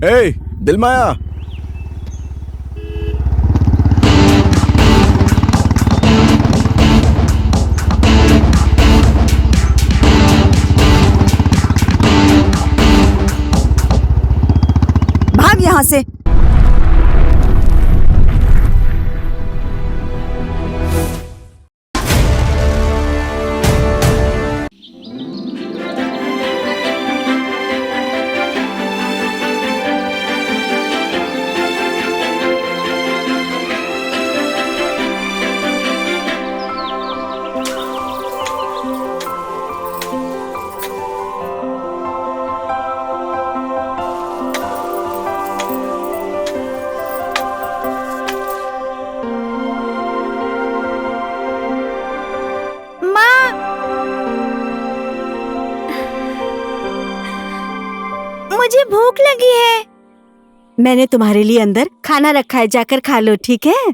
ए, दिलमाया। भाग यहाँ से। मुझे भूख लगी है। मैंने तुम्हारे लिए अंदर खाना रखा है, जाकर खा लो, ठीक है?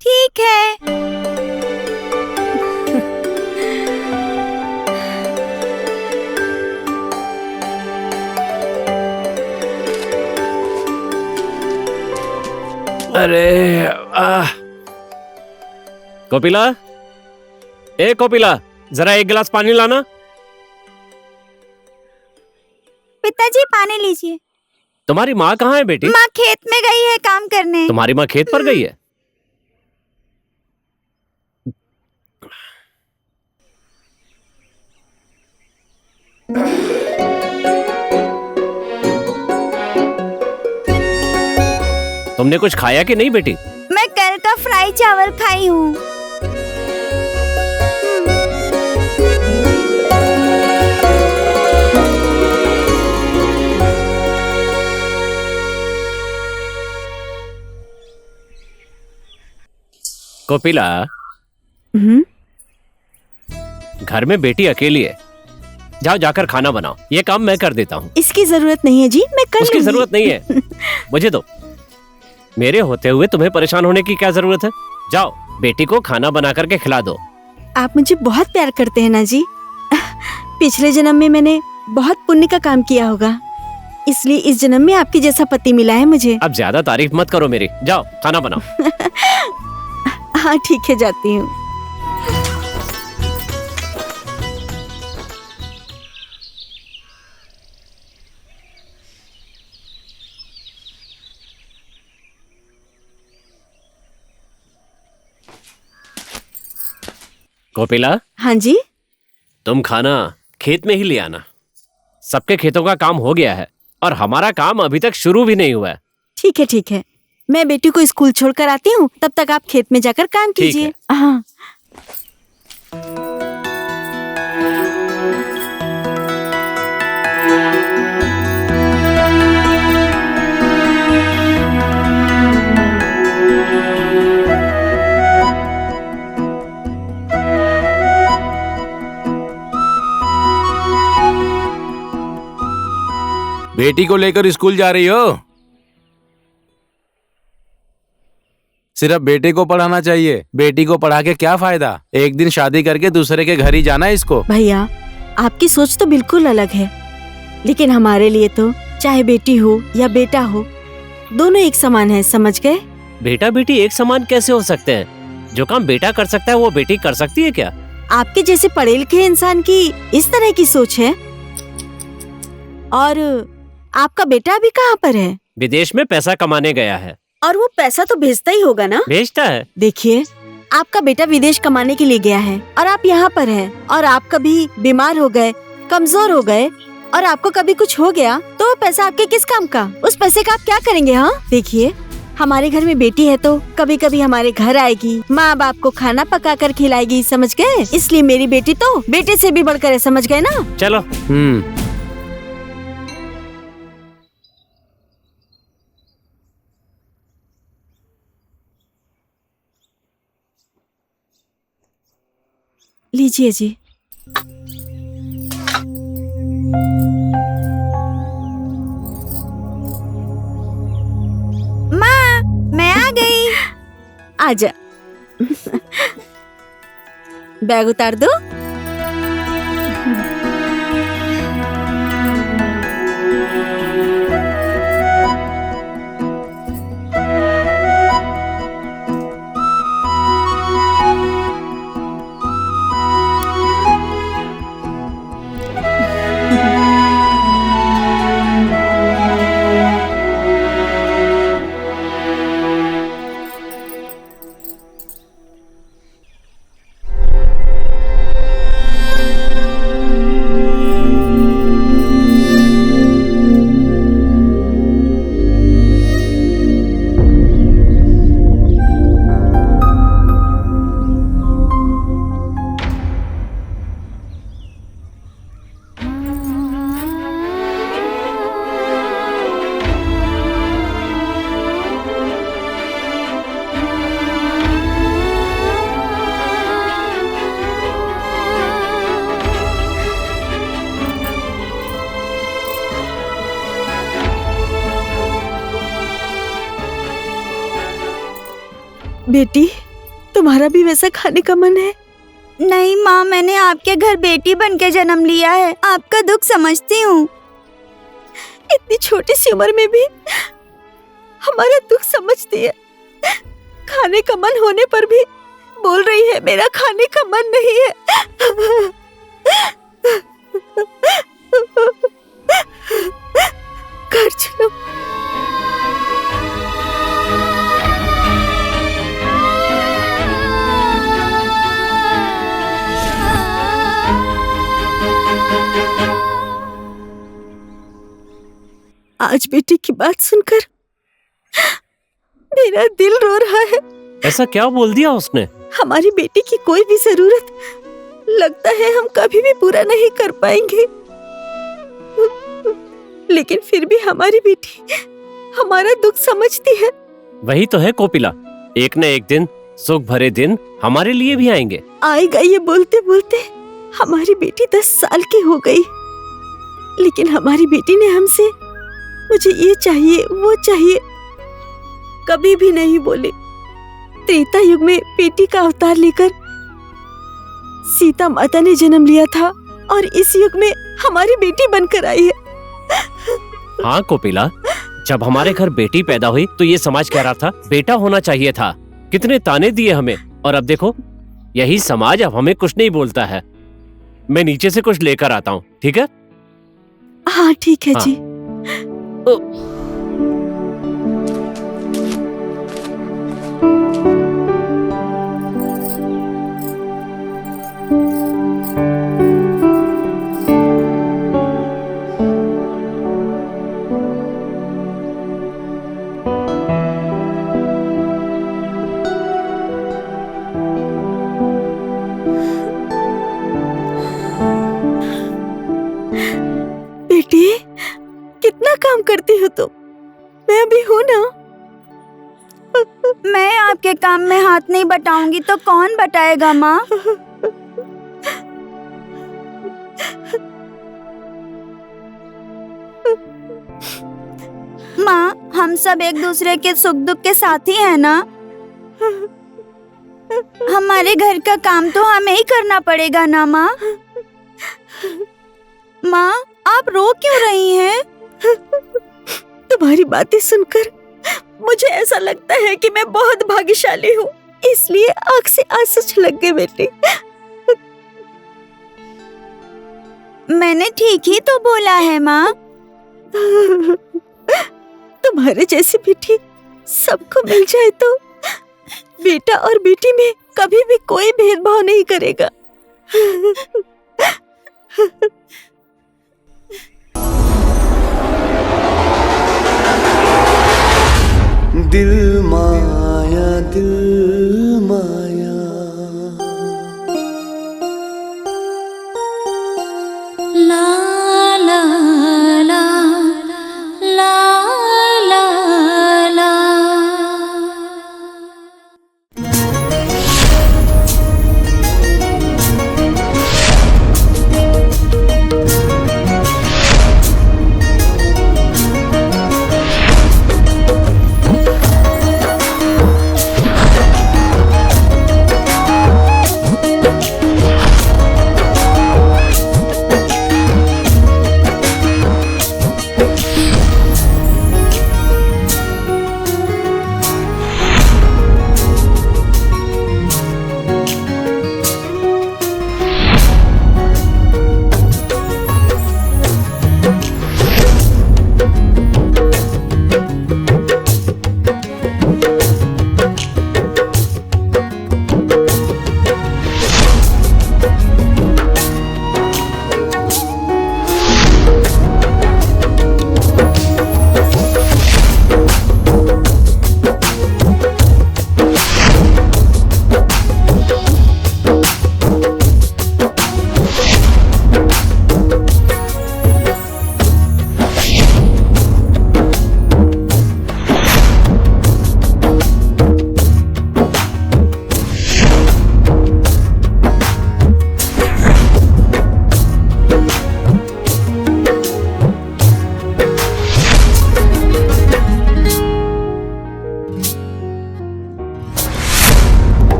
ठीक है। अरे कोपिला, ए कोपिला, जरा एक गिलास पानी लाना। पिताजी पानी लीजिए। तुम्हारी माँ कहाँ है बेटी? माँ खेत में गई है काम करने। तुम्हारी माँ खेत पर गई है? तुमने कुछ खाया कि नहीं बेटी? मैं कल का फ्राई चावल खाई हूँ। कोपिला, घर में बेटी अकेली है, जाओ जाकर खाना बनाओ। ये काम मैं कर देता हूँ। इसकी जरूरत नहीं है जी, मैं कर उसकी लूंगी। जरूरत नहीं है, मुझे दो। मेरे होते हुए तुम्हें परेशान होने की क्या जरूरत है? जाओ बेटी को खाना बना करके खिला दो। आप मुझे बहुत प्यार करते हैं ना जी। पिछले जन्म में मैंने बहुत पुण्य का काम किया होगा, इसलिए इस जन्म में आपके जैसा पति मिला है मुझे। अब ज्यादा तारीफ मत करो मेरी, जाओ खाना बनाओ। हाँ ठीक है, जाती हूँ। कोपिला, हाँ जी। तुम खाना खेत में ही ले आना। सबके खेतों का काम हो गया है और हमारा काम अभी तक शुरू भी नहीं हुआ है। ठीक है ठीक है, मैं बेटी को स्कूल छोड़कर आती हूँ, तब तक आप खेत में जाकर काम ठीक कीजिए। है। हाँ। बेटी को लेकर स्कूल जा रही हो? सिर्फ बेटे को पढ़ाना चाहिए। बेटी को पढ़ा के क्या फायदा? एक दिन शादी करके दूसरे के घर ही जाना है इसको। भैया, आपकी सोच तो बिल्कुल अलग है, लेकिन हमारे लिए तो चाहे बेटी हो या बेटा हो, दोनों एक समान है, समझ गए? बेटा बेटी एक समान कैसे हो सकते हैं? जो काम बेटा कर सकता है वो बेटी कर सकती है क्या? आपके जैसे पढ़े लिखे इंसान की इस तरह की सोच है। और आपका बेटा अभी कहाँ पर है? विदेश में पैसा कमाने गया है। और वो पैसा तो भेजता ही होगा ना? भेजता है। देखिए, आपका बेटा विदेश कमाने के लिए गया है और आप यहाँ पर हैं, और आप कभी बीमार हो गए, कमजोर हो गए और आपको कभी कुछ हो गया तो वो पैसा आपके किस काम का? उस पैसे का आप क्या करेंगे? हाँ देखिए, हमारे घर में बेटी है तो कभी कभी हमारे घर आएगी, माँ बाप को खाना पका कर खिलाएगी, समझ गए? इसलिए मेरी बेटी तो बेटे से भी बढ़कर है, समझ गए ना? चलो। लीजिए जी। माँ, मैं आ गई। आजा। बैग उतार दो। बेटी, तुम्हारा भी वैसा खाने का मन है? नहीं माँ, मैंने आपके घर बेटी बन के जन्म लिया है। आपका दुख समझती हूँ। इतनी छोटी सी उम्र में भी हमारा दुख समझती है। खाने का मन होने पर भी बोल रही है मेरा खाने का मन नहीं है। घर चलो। आज बेटी की बात सुनकर मेरा दिल रो रहा है। ऐसा क्या बोल दिया उसने? हमारी बेटी की कोई भी जरूरत लगता है हम कभी भी पूरा नहीं कर पाएंगे, लेकिन फिर भी हमारी बेटी हमारा दुख समझती है। वही तो है कोपिला, एक न एक दिन सुख भरे दिन हमारे लिए भी आएंगे। आएगा, ये बोलते बोलते हमारी बेटी 10 साल की हो गई, लेकिन हमारी बेटी ने हमसे मुझे ये चाहिए वो चाहिए कभी भी नहीं बोली। त्रेता युग में बेटी का अवतार लेकर सीता माता ने जन्म लिया था और इस युग में हमारी बेटी बनकर आई है। हाँ कोपिला, जब हमारे घर बेटी पैदा हुई तो ये समाज कह रहा था बेटा होना चाहिए था। कितने ताने दिए हमें, और अब देखो यही समाज अब हमें कुछ नहीं बोलता है। मैं नीचे से कुछ लेकर आता हूँ, ठीक है? हाँ ठीक है हाँ। जी। बेटी, कितना काम करती हो तुम? मैं भी हूँ ना। मैं आपके काम में हाथ नहीं बटाऊंगी तो कौन बटाएगा माँ? माँ, हम सब एक दूसरे के सुख दुख के साथी हैं ना। हमारे घर का काम तो हमें ही करना पड़ेगा ना माँ। माँ, आप रो क्यों रही हैं? तुम्हारी बातें सुनकर मुझे ऐसा लगता है कि मैं बहुत भाग्यशाली हूँ, इसलिए आँख से आंसू छलक गए बेटी। मैंने ठीक ही तो बोला है माँ। तुम्हारे जैसी बेटी सबको मिल जाए तो बेटा और बेटी में कभी भी कोई भेदभाव नहीं करेगा। दिल माया, दिल माया, ला ला ला ला ला ला।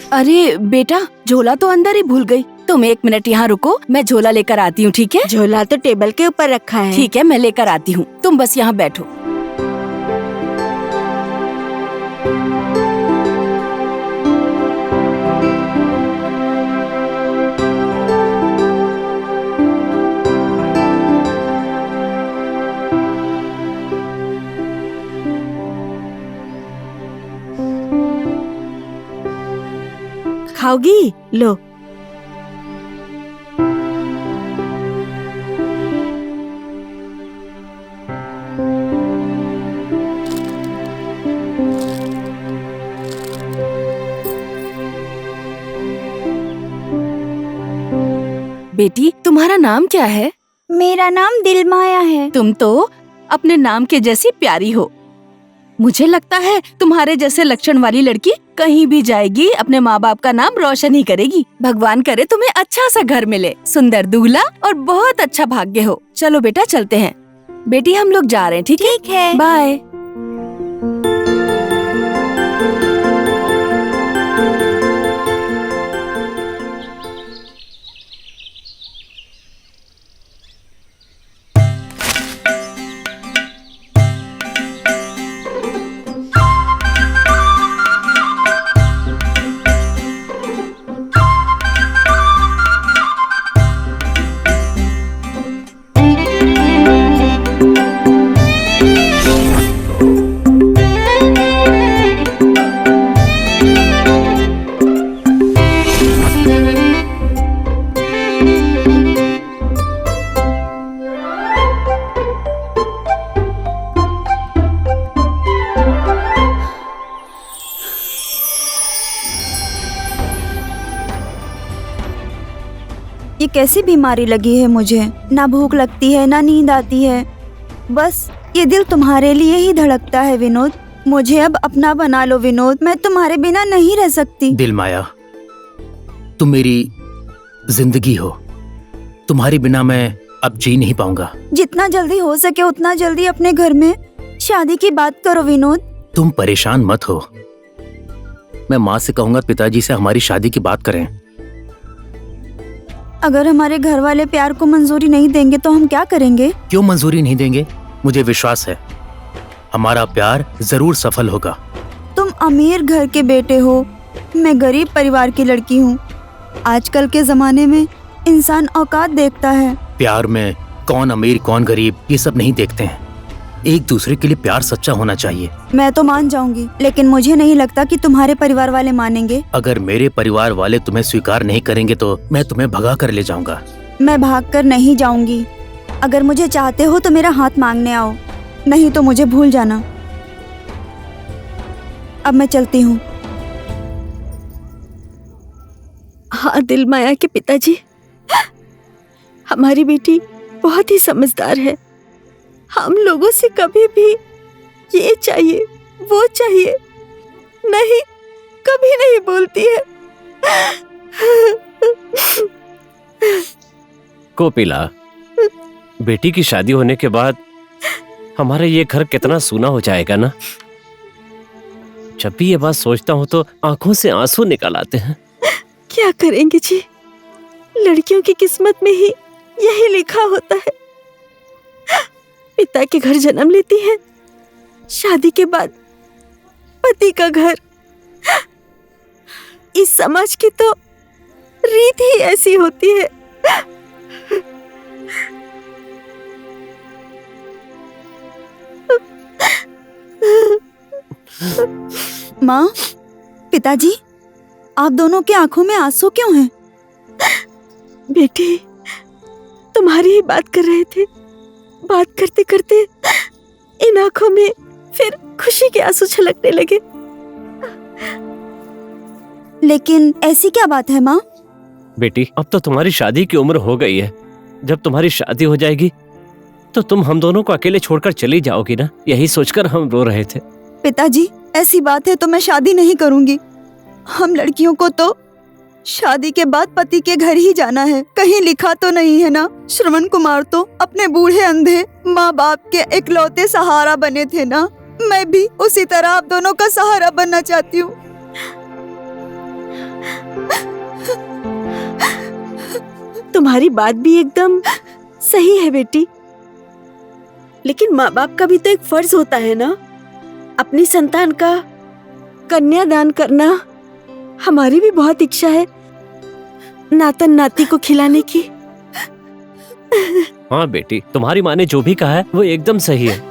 अरे बेटा, झोला तो अंदर ही भूल गई। तुम 1 मिनट यहाँ रुको, मैं झोला लेकर आती हूँ, ठीक है? झोला तो टेबल के ऊपर रखा है। ठीक है, मैं लेकर आती हूँ, तुम बस यहाँ बैठो। खाओगी? लो। बेटी, तुम्हारा नाम क्या है? मेरा नाम दिलमाया है। तुम तो अपने नाम के जैसी प्यारी हो। मुझे लगता है तुम्हारे जैसे लक्षण वाली लड़की कहीं भी जाएगी अपने माँ बाप का नाम रोशन ही करेगी। भगवान करे तुम्हें अच्छा सा घर मिले, सुंदर दूल्हा और बहुत अच्छा भाग्य हो। चलो बेटा, चलते हैं। बेटी, हम लोग जा रहे हैं, ठीक है? ठीक है। बाय। ये कैसी बीमारी लगी है मुझे? ना भूख लगती है, ना नींद आती है। बस ये दिल तुम्हारे लिए ही धड़कता है विनोद। मुझे अब अपना बना लो विनोद, मैं तुम्हारे बिना नहीं रह सकती। दिलमाया, तुम मेरी जिंदगी हो। तुम्हारे बिना मैं अब जी नहीं पाऊंगा। जितना जल्दी हो सके उतना जल्दी अपने घर में शादी की बात करो विनोद। तुम परेशान मत हो, मैं माँ से कहूंगा पिताजी से हमारी शादी की बात करें। अगर हमारे घर वाले प्यार को मंजूरी नहीं देंगे तो हम क्या करेंगे? क्यों मंजूरी नहीं देंगे? मुझे विश्वास है हमारा प्यार जरूर सफल होगा। तुम अमीर घर के बेटे हो, मैं गरीब परिवार की लड़की हूँ। आजकल के जमाने में इंसान औकात देखता है। प्यार में कौन अमीर कौन गरीब ये सब नहीं देखते हैं। एक दूसरे के लिए प्यार सच्चा होना चाहिए। मैं तो मान जाऊंगी, लेकिन मुझे नहीं लगता कि तुम्हारे परिवार वाले मानेंगे। अगर मेरे परिवार वाले तुम्हें स्वीकार नहीं करेंगे तो मैं तुम्हें भगा कर ले जाऊंगा। मैं भाग कर नहीं जाऊंगी। अगर मुझे चाहते हो तो मेरा हाथ मांगने आओ, नहीं तो मुझे भूल जाना। अब मैं चलती हूँ। हाँ दिलमाया के पिताजी, हमारी बेटी बहुत ही समझदार है। हम लोगों से कभी भी ये चाहिए वो चाहिए नहीं, कभी नहीं बोलती है। कोपिला, बेटी की शादी होने के बाद हमारा ये घर कितना सूना हो जाएगा ना। जब भी ये बात सोचता हूँ तो आंखों से आंसू निकल आते हैं। क्या करेंगे जी, लड़कियों की किस्मत में ही यही लिखा होता है। पिता के घर जन्म लेती है, शादी के बाद पति का घर। इस समाज की तो रीत ही ऐसी होती है। माँ, पिताजी, आप दोनों की आंखों में आंसू क्यों हैं? बेटी, तुम्हारी ही बात कर रहे थे। बात करते करते इन आंखों में फिर खुशी के आंसू छलकने लगे। लेकिन ऐसी क्या बात है माँ? बेटी, अब तो तुम्हारी शादी की उम्र हो गई है। जब तुम्हारी शादी हो जाएगी तो तुम हम दोनों को अकेले छोड़कर चली जाओगी ना, यही सोचकर हम रो रहे थे। पिताजी, ऐसी बात है तो मैं शादी नहीं करूंगी। हम लड़कियों को तो शादी के बाद पति के घर ही जाना है। कहीं लिखा तो नहीं है ना? श्रवण कुमार तो अपने बूढ़े अंधे माँ बाप के इकलौते सहारा बने थे ना। मैं भी उसी तरह आप दोनों का सहारा बनना चाहती हूँ। तुम्हारी बात भी एकदम सही है बेटी, लेकिन माँ बाप का भी तो एक फर्ज होता है ना, अपनी संतान का कन्यादान करना। हमारी भी बहुत इच्छा है नातन नाती को खिलाने की। हाँ बेटी, तुम्हारी माँ ने जो भी कहा है वो एकदम सही है।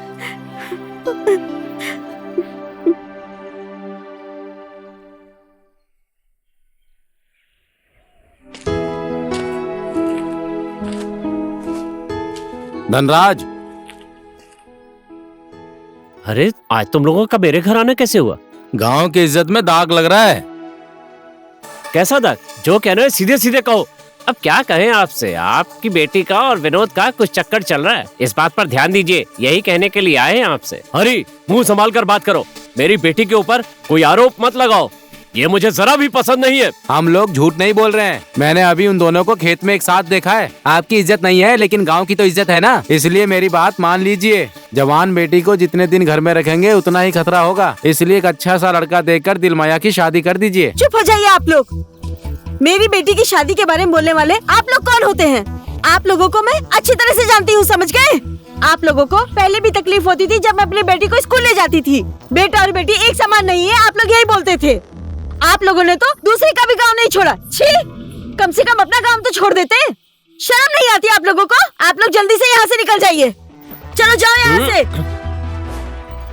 धनराज, अरे आज तुम लोगों का मेरे घर आना कैसे हुआ? गांव की इज्जत में दाग लग रहा है। कैसा दाग? जो कहना है सीधे सीधे कहो। अब क्या कहें आपसे, आपकी बेटी का और विनोद का कुछ चक्कर चल रहा है, इस बात पर ध्यान दीजिए, यही कहने के लिए आए हैं आपसे। हरी, मुंह संभाल कर बात करो, मेरी बेटी के ऊपर कोई आरोप मत लगाओ, ये मुझे जरा भी पसंद नहीं है। हम लोग झूठ नहीं बोल रहे हैं, मैंने अभी उन दोनों को खेत में एक साथ देखा है। आपकी इज्जत नहीं है लेकिन गांव की तो इज्जत है ना, इसलिए मेरी बात मान लीजिए। जवान बेटी को जितने दिन घर में रखेंगे उतना ही खतरा होगा, इसलिए एक अच्छा सा लड़का देखकर दिलमाया की शादी कर दीजिए। चुप हो जाइए आप लोग। मेरी बेटी की शादी के बारे में बोलने वाले आप लोग कौन होते हैं? आप लोगों को मैं अच्छी तरह से जानती हूँ, समझ गए? आप लोगों को पहले भी तकलीफ होती थी जब मैं अपनी बेटी को स्कूल ले जाती थी। बेटा और बेटी एक समान नहीं है, आप लोग यही बोलते थे। आप लोगों ने तो दूसरे का भी गांव नहीं छोड़ा। छी, कम से कम अपना गांव तो छोड़ देते। शर्म नहीं आती आप लोगों को? आप लोग जल्दी से यहाँ से निकल जाइए, चलो जाओ यहाँ से।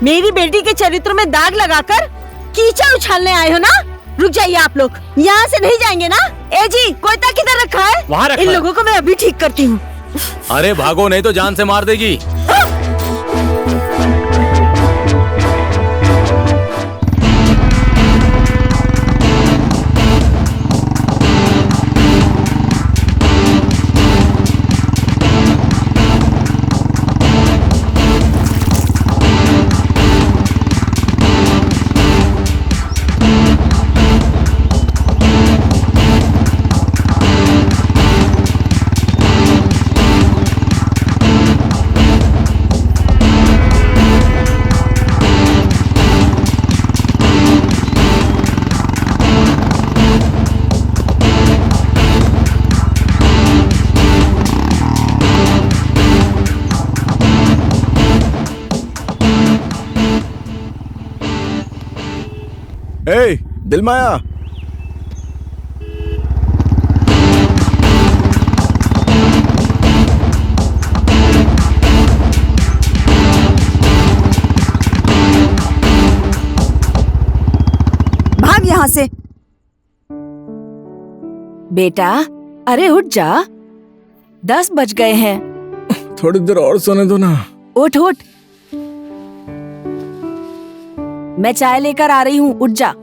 मेरी बेटी के चरित्र में दाग लगाकर कीचड़ उछालने आए हो ना? रुक जाइए आप लोग, यहाँ से नहीं जाएंगे ना? ए जी, कोयता किधर रखा है? वहाँ रखा इन है। लोगों को मैं अभी ठीक करती हूँ। अरे भागो नहीं तो जान से मार देगी। ए, दिलमाया, भाग यहाँ से। बेटा, अरे उठ जा, 10 बज गए हैं। थोड़ी देर और सोने दो ना। उठ उठ, मैं चाय लेकर आ रही हूँ, उठ जा।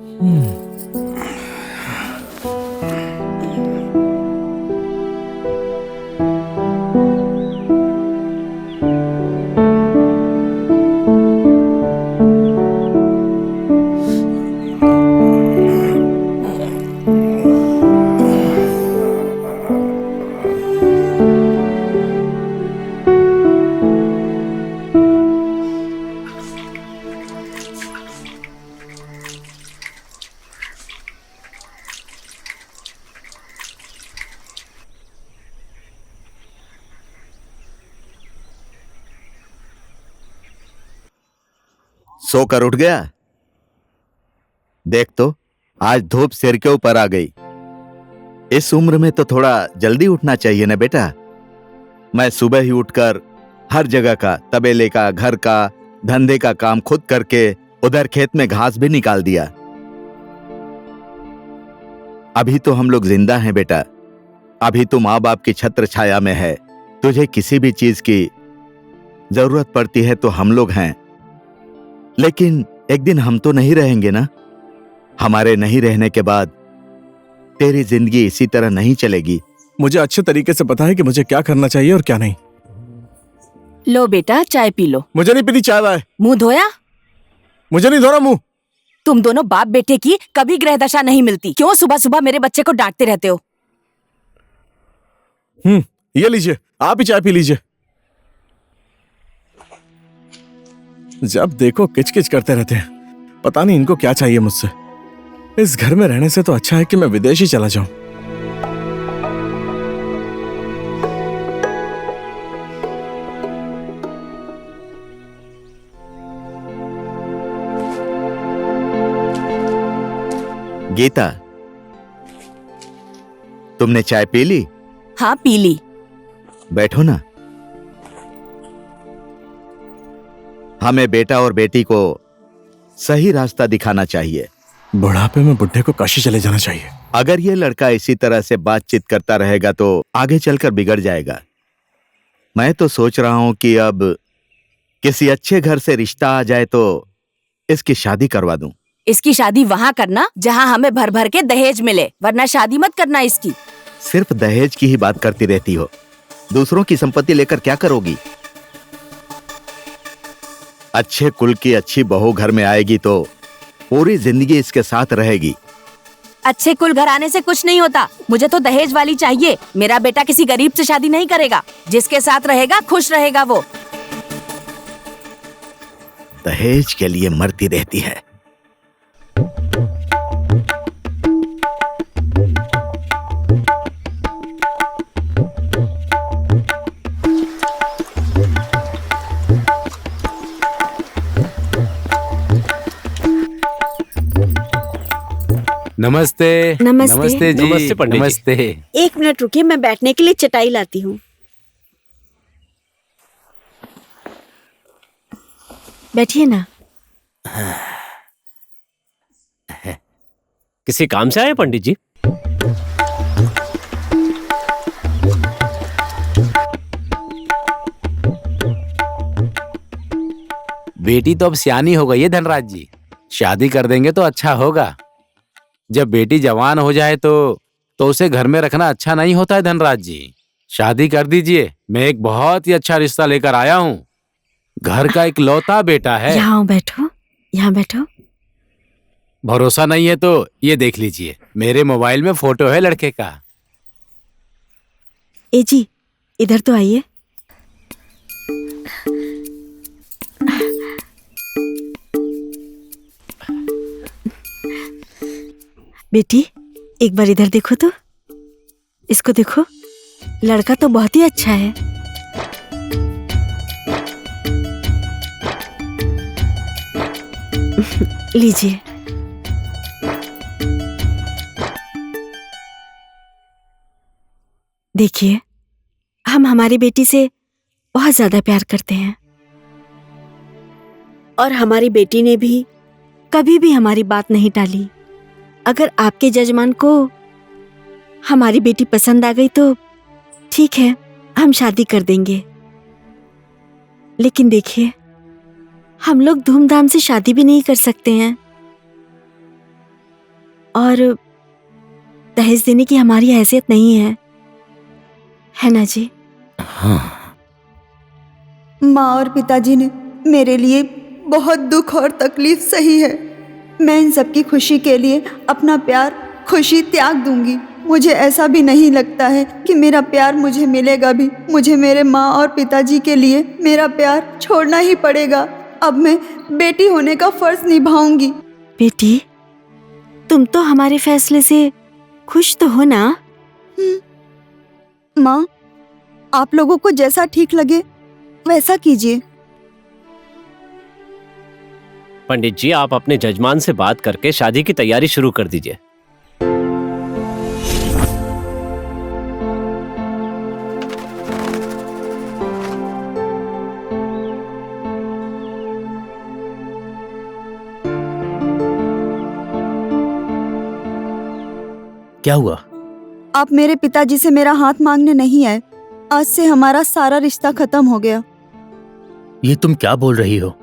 सोकर उठ गया? देख तो, आज धूप सिर के ऊपर आ गई। इस उम्र में तो थोड़ा जल्दी उठना चाहिए ना बेटा। मैं सुबह ही उठकर हर जगह का, तबेले का, घर का, धंधे का काम खुद करके उधर खेत में घास भी निकाल दिया। अभी तो हम लोग जिंदा हैं बेटा, अभी तो माँ बाप की छत्र छाया में है। तुझे किसी भी चीज की जरूरत पड़ती है तो हम लोग हैं, लेकिन एक दिन हम तो नहीं रहेंगे ना। हमारे नहीं रहने के बाद तेरी जिंदगी इसी तरह नहीं चलेगी। मुझे अच्छे तरीके से पता है कि मुझे क्या करना चाहिए और क्या नहीं। लो बेटा, चाय पी लो। मुझे नहीं पीनी चाय वाय। मुंह धोया? मुझे नहीं धोना मुंह। तुम दोनों बाप बेटे की कभी ग्रह दशा नहीं मिलती। क्यों सुबह सुबह मेरे बच्चे को डांटते रहते हो? ये लीजिए, आप ही चाय पी लीजिए। जब देखो किचकिच करते रहते हैं, पता नहीं इनको क्या चाहिए मुझसे। इस घर में रहने से तो अच्छा है कि मैं विदेश ही चला जाऊं। गीता, तुमने चाय पी ली? हाँ पी ली। बैठो ना। हमें बेटा और बेटी को सही रास्ता दिखाना चाहिए। बुढ़ापे में बुढ़े को काशी चले जाना चाहिए। अगर ये लड़का इसी तरह से बातचीत करता रहेगा तो आगे चलकर बिगड़ जाएगा। मैं तो सोच रहा हूं कि अब किसी अच्छे घर से रिश्ता आ जाए तो इसकी शादी करवा दूं। इसकी शादी वहाँ करना जहाँ हमें भर भर के दहेज मिले, वरना शादी मत करना इसकी। सिर्फ दहेज की ही बात करती रहती हो, दूसरों की संपत्ति लेकर क्या करोगी? अच्छे कुल की अच्छी बहू घर में आएगी तो पूरी जिंदगी इसके साथ रहेगी। अच्छे कुल घराने से कुछ नहीं होता, मुझे तो दहेज वाली चाहिए। मेरा बेटा किसी गरीब से शादी नहीं करेगा, जिसके साथ रहेगा खुश रहेगा वो। दहेज के लिए मरती रहती है। नमस्ते। नमस्ते। नमस्ते जी। नमस्ते पंडित जी। नमस्ते। 1 मिनट रुकिए, मैं बैठने के लिए चटाई लाती हूँ। बैठिए ना। किसी काम से आए पंडित जी? बेटी तो अब सियानी हो गई है धनराज जी, शादी कर देंगे तो अच्छा होगा। जब बेटी जवान हो जाए तो उसे घर में रखना अच्छा नहीं होता है धनराज जी। शादी कर दीजिए, मैं एक बहुत ही अच्छा रिश्ता लेकर आया हूँ। घर का एक लौता बेटा है। यहाँ बैठो, यहाँ बैठो। भरोसा नहीं है तो ये देख लीजिए, मेरे मोबाइल में फोटो है लड़के का। ए जी, इधर तो आइए। बेटी, एक बार इधर देखो तो। इसको देखो, लड़का तो बहुत ही अच्छा है। लीजिए। देखिए, हम हमारी बेटी से बहुत ज्यादा प्यार करते हैं और हमारी बेटी ने भी कभी भी हमारी बात नहीं टाली। अगर आपके जजमान को हमारी बेटी पसंद आ गई तो ठीक है, हम शादी कर देंगे। लेकिन देखिए, हम लोग धूमधाम से शादी भी नहीं कर सकते हैं और दहेज देने की हमारी हैसियत नहीं है ना जी? हाँ। माँ और पिताजी ने मेरे लिए बहुत दुख और तकलीफ सही है। मैं इन सबकी खुशी के लिए अपना प्यार, खुशी त्याग दूंगी। मुझे ऐसा भी नहीं लगता है कि मेरा प्यार मुझे मिलेगा भी। मुझे मेरे माँ और पिताजी के लिए मेरा प्यार छोड़ना ही पड़ेगा। अब मैं बेटी होने का फर्ज निभाऊंगी। बेटी, तुम तो हमारे फैसले से खुश तो हो ना? माँ, आप लोगों को जैसा ठीक लगे वैसा कीजिए। पंडित जी, आप अपने जजमान से बात करके शादी की तैयारी शुरू कर दीजिए। क्या हुआ? आप मेरे पिताजी से मेरा हाथ मांगने नहीं आए। आज से हमारा सारा रिश्ता खत्म हो गया। ये तुम क्या बोल रही हो?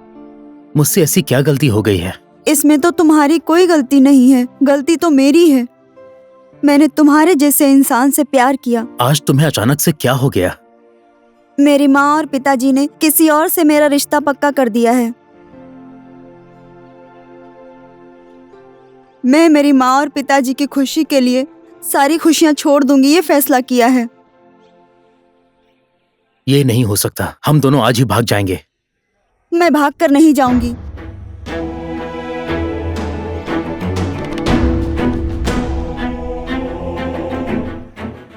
मुझसे ऐसी क्या गलती हो गई है? इसमें तो तुम्हारी कोई गलती नहीं है, गलती तो मेरी है। मैंने तुम्हारे जैसे इंसान से प्यार किया। आज तुम्हें अचानक से क्या हो गया? मेरी माँ और पिताजी ने किसी और से मेरा रिश्ता पक्का कर दिया है। मैं मेरी माँ और पिताजी की खुशी के लिए सारी खुशियाँ छोड़ दूंगी, ये फैसला किया है। ये नहीं हो सकता। हम दोनों आज ही भाग जाएंगे। मैं भाग कर नहीं जाऊंगी।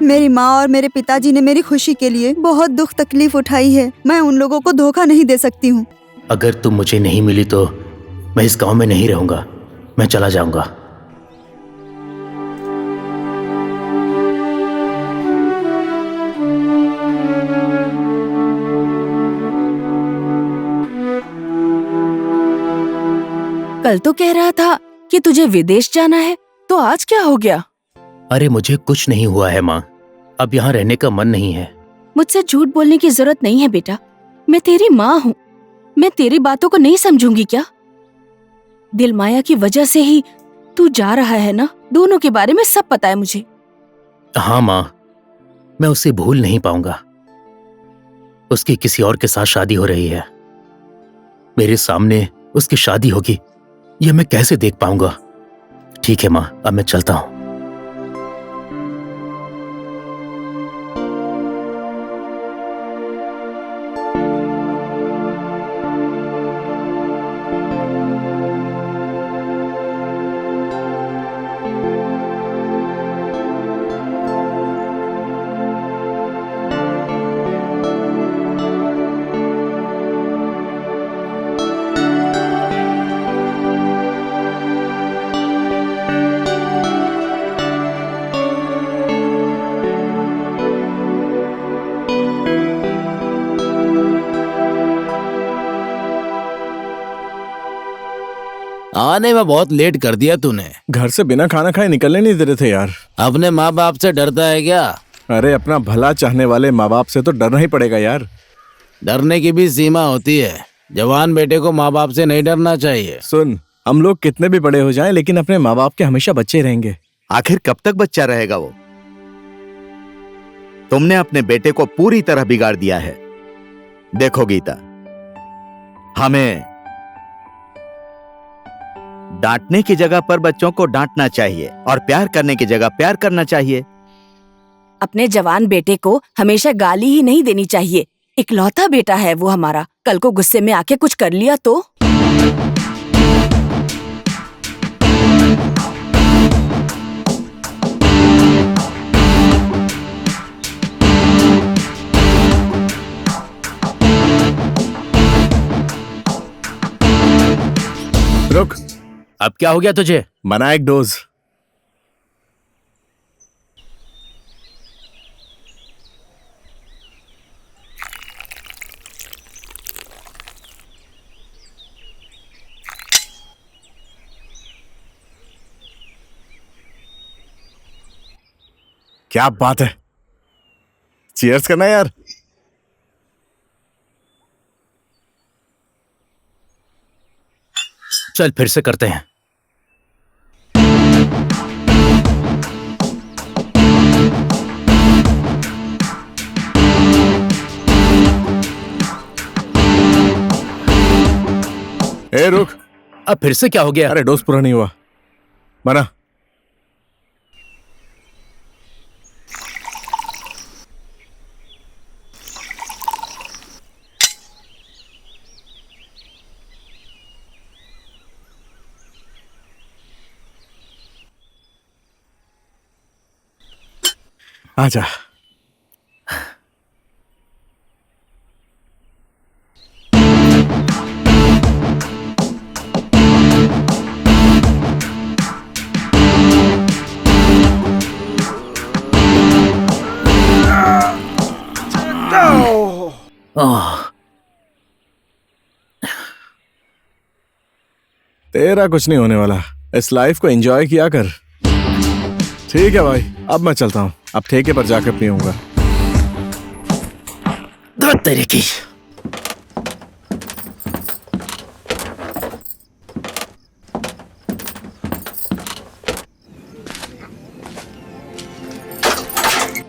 मेरी माँ और मेरे पिताजी ने मेरी खुशी के लिए बहुत दुख तकलीफ उठाई है। मैं उन लोगों को धोखा नहीं दे सकती हूँ। अगर तुम मुझे नहीं मिली तो मैं इस गांव में नहीं रहूंगा। मैं चला जाऊंगा। कल तो कह रहा था कि तुझे विदेश जाना है, तो आज क्या हो गया? अरे मुझे कुछ नहीं हुआ है माँ, अब यहाँ रहने का मन नहीं है। मुझसे झूठ बोलने की जरूरत नहीं है बेटा, मैं तेरी माँ हूँ। मैं तेरी बातों को नहीं समझूंगी क्या? दिल माया की वजह से ही तू जा रहा है ना, दोनों के बारे में सब पता है मुझे। हाँ माँ, मैं उसे भूल नहीं पाऊंगा। उसकी किसी और के साथ शादी हो रही है, मेरे सामने उसकी शादी होगी, यह मैं कैसे देख पाऊंगा? ठीक है माँ, अब मैं चलता हूँ। आने में बहुत लेट कर दिया तूने। घर से बिना खाना खाए निकलने नहीं दे रहे थे यार। अपने माँ बाप से डरता है क्या? अरे अपना भला चाहने वाले माँ बाप से तो डरना ही पड़ेगा यार। डरने की भी सीमा होती है। जवान बेटे को माँ बाप से नहीं डरना चाहिए। सुन, हम लोग कितने भी बड़े हो जाएं, लेकिन अपने माँ बाप के हमेशा बच्चे रहेंगे। आखिर कब तक बच्चा रहेगा वो? तुमने अपने बेटे को पूरी तरह बिगाड़ दिया है। देखो गीता, हमें डांटने की जगह पर बच्चों को डांटना चाहिए और प्यार करने की जगह प्यार करना चाहिए। अपने जवान बेटे को हमेशा गाली ही नहीं देनी चाहिए। इकलौता बेटा है वो हमारा, कल को गुस्से में आके कुछ कर लिया तो? रुक, अब क्या हो गया तुझे? बना एक डोज। क्या बात है, चीयर्स करना यार। चल फिर से करते हैं। ए रुक, अब फिर से क्या हो गया? अरे डोज पूरा नहीं हुआ, बना। आजा। तेरा कुछ नहीं होने वाला, इस लाइफ को एंजॉय किया कर। ठीक है भाई, अब मैं चलता हूँ, अब ठेके पर जाकर पीऊंगा। तेरे की।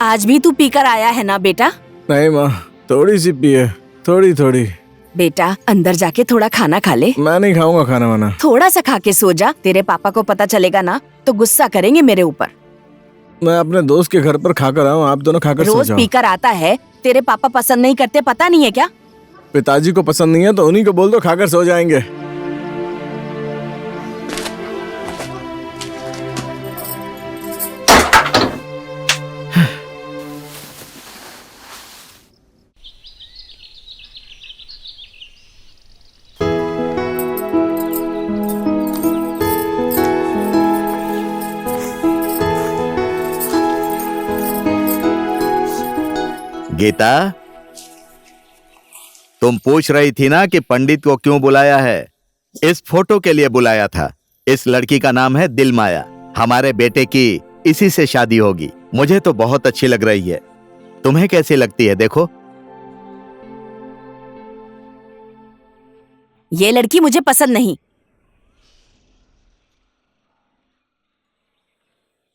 आज भी तू पीकर आया है ना बेटा? नहीं माँ, थोड़ी सी पिए, थोड़ी थोड़ी। बेटा अंदर जाके थोड़ा खाना खा ले। मैं नहीं खाऊंगा खाना वाना। थोड़ा सा खा के सो जा, तेरे पापा को पता चलेगा ना तो गुस्सा करेंगे मेरे ऊपर। मैं अपने दोस्त के घर पर खाकर आऊँ, आप दोनों खाकर सो रोज जाओ। पीकर आता है, तेरे पापा पसंद नहीं करते, पता नहीं है क्या? पिताजी को पसंद नहीं है तो उन्हीं को बोल दो खाकर सो जाएंगे। गीता, तुम पूछ रही थी ना कि पंडित को क्यों बुलाया है? इस फोटो के लिए बुलाया था। इस लड़की का नाम है दिलमाया। हमारे बेटे की इसी से शादी होगी। मुझे तो बहुत अच्छी लग रही है। तुम्हें कैसी लगती है? देखो। ये लड़की मुझे पसंद नहीं।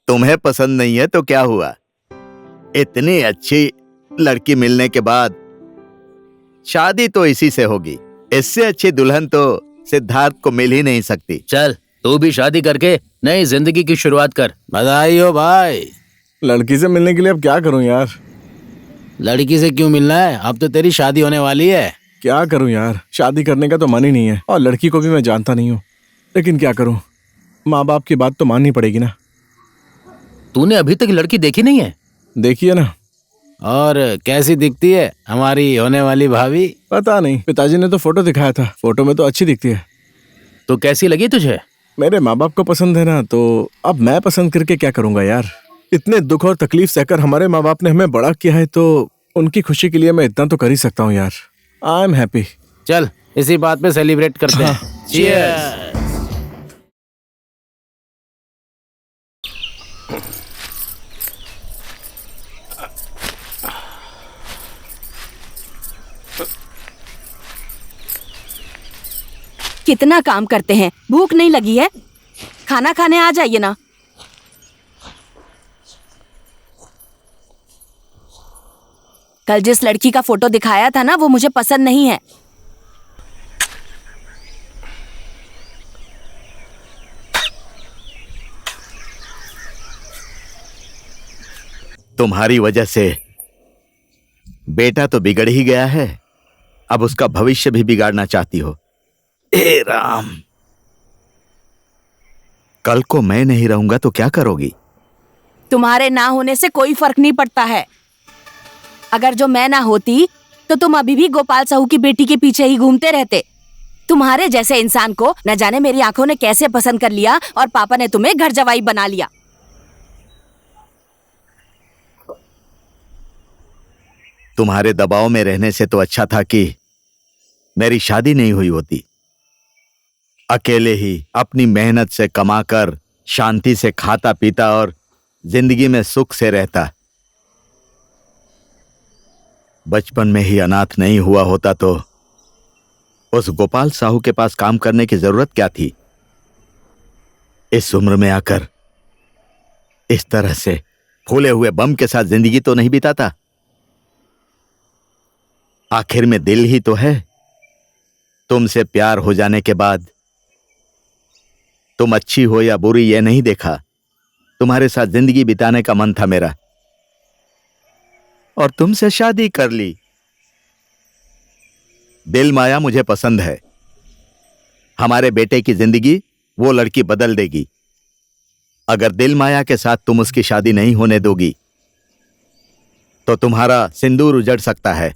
तुम्हें पसंद नहीं है तो क्या हुआ? इतनी अच्छी लड़की मिलने के बाद शादी तो इसी से होगी। इससे अच्छी दुल्हन तो सिद्धार्थ को मिल ही नहीं सकती। चल तू भी शादी करके नई जिंदगी की शुरुआत कर। बधाई हो भाई। लड़की से मिलने के लिए अब क्या करूं यार? लड़की से क्यों मिलना है? अब तो तेरी शादी होने वाली है। क्या करूं यार, शादी करने का तो मन ही नहीं है और लड़की को भी मैं जानता नहीं हूँ। लेकिन क्या करूं, माँ बाप की बात तो माननी पड़ेगी ना। तूने अभी तक लड़की देखी नहीं है? देखिए ना। और कैसी दिखती है हमारी होने वाली भाभी? पता नहीं, पिताजी ने तो फोटो दिखाया था। फोटो में तो अच्छी दिखती है। तो कैसी लगी तुझे? मेरे माँ बाप को पसंद है ना, तो अब मैं पसंद करके क्या करूंगा यार। इतने दुख और तकलीफ सहकर हमारे माँ बाप ने हमें बड़ा किया है, तो उनकी खुशी के लिए मैं इतना तो कर ही सकता हूँ यार। I am happy. चल इसी बात पे सेलिब्रेट करते हैं। Cheers! कितना काम करते हैं, भूख नहीं लगी है? खाना खाने आ जाइए ना। कल जिस लड़की का फोटो दिखाया था ना, वो मुझे पसंद नहीं है। तुम्हारी वजह से बेटा तो बिगड़ ही गया है, अब उसका भविष्य भी बिगाड़ना चाहती हो। हे राम, कल को मैं नहीं रहूंगा तो क्या करोगी? तुम्हारे ना होने से कोई फर्क नहीं पड़ता है। अगर जो मैं ना होती तो तुम अभी भी गोपाल साहू की बेटी के पीछे ही घूमते रहते। तुम्हारे जैसे इंसान को न जाने मेरी आंखों ने कैसे पसंद कर लिया और पापा ने तुम्हें घर जवाई बना लिया। तुम्हारे दबाव में रहने से तो अच्छा था कि मेरी शादी नहीं हुई होती। अकेले ही अपनी मेहनत से कमाकर शांति से खाता पीता और जिंदगी में सुख से रहता। बचपन में ही अनाथ नहीं हुआ होता तो उस गोपाल साहू के पास काम करने की जरूरत क्या थी? इस उम्र में आकर इस तरह से फूले हुए बम के साथ जिंदगी तो नहीं बिताता। आखिर में दिल ही तो है। तुमसे प्यार हो जाने के बाद तुम अच्छी हो या बुरी यह नहीं देखा। तुम्हारे साथ जिंदगी बिताने का मन था मेरा और तुमसे शादी कर ली। दिल माया मुझे पसंद है। हमारे बेटे की जिंदगी वो लड़की बदल देगी। अगर दिल माया के साथ तुम उसकी शादी नहीं होने दोगी तो तुम्हारा सिंदूर उजड़ सकता है।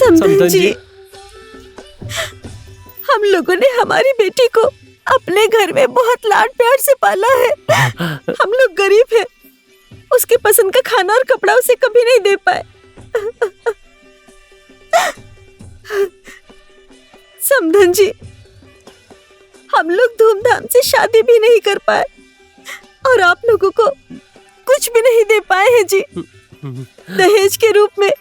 समधन जी, हम लोगों ने हमारी बेटी को अपने घर में बहुत लाड प्यार से पाला है। हम लोग गरीब हैं, उसके पसंद का खाना और कपड़ा उसे कभी नहीं दे पाए। समधन जी, हम लोग धूमधाम से शादी भी नहीं कर पाए और आप लोगों को कुछ भी नहीं दे पाए हैं जी। दहेज के रूप में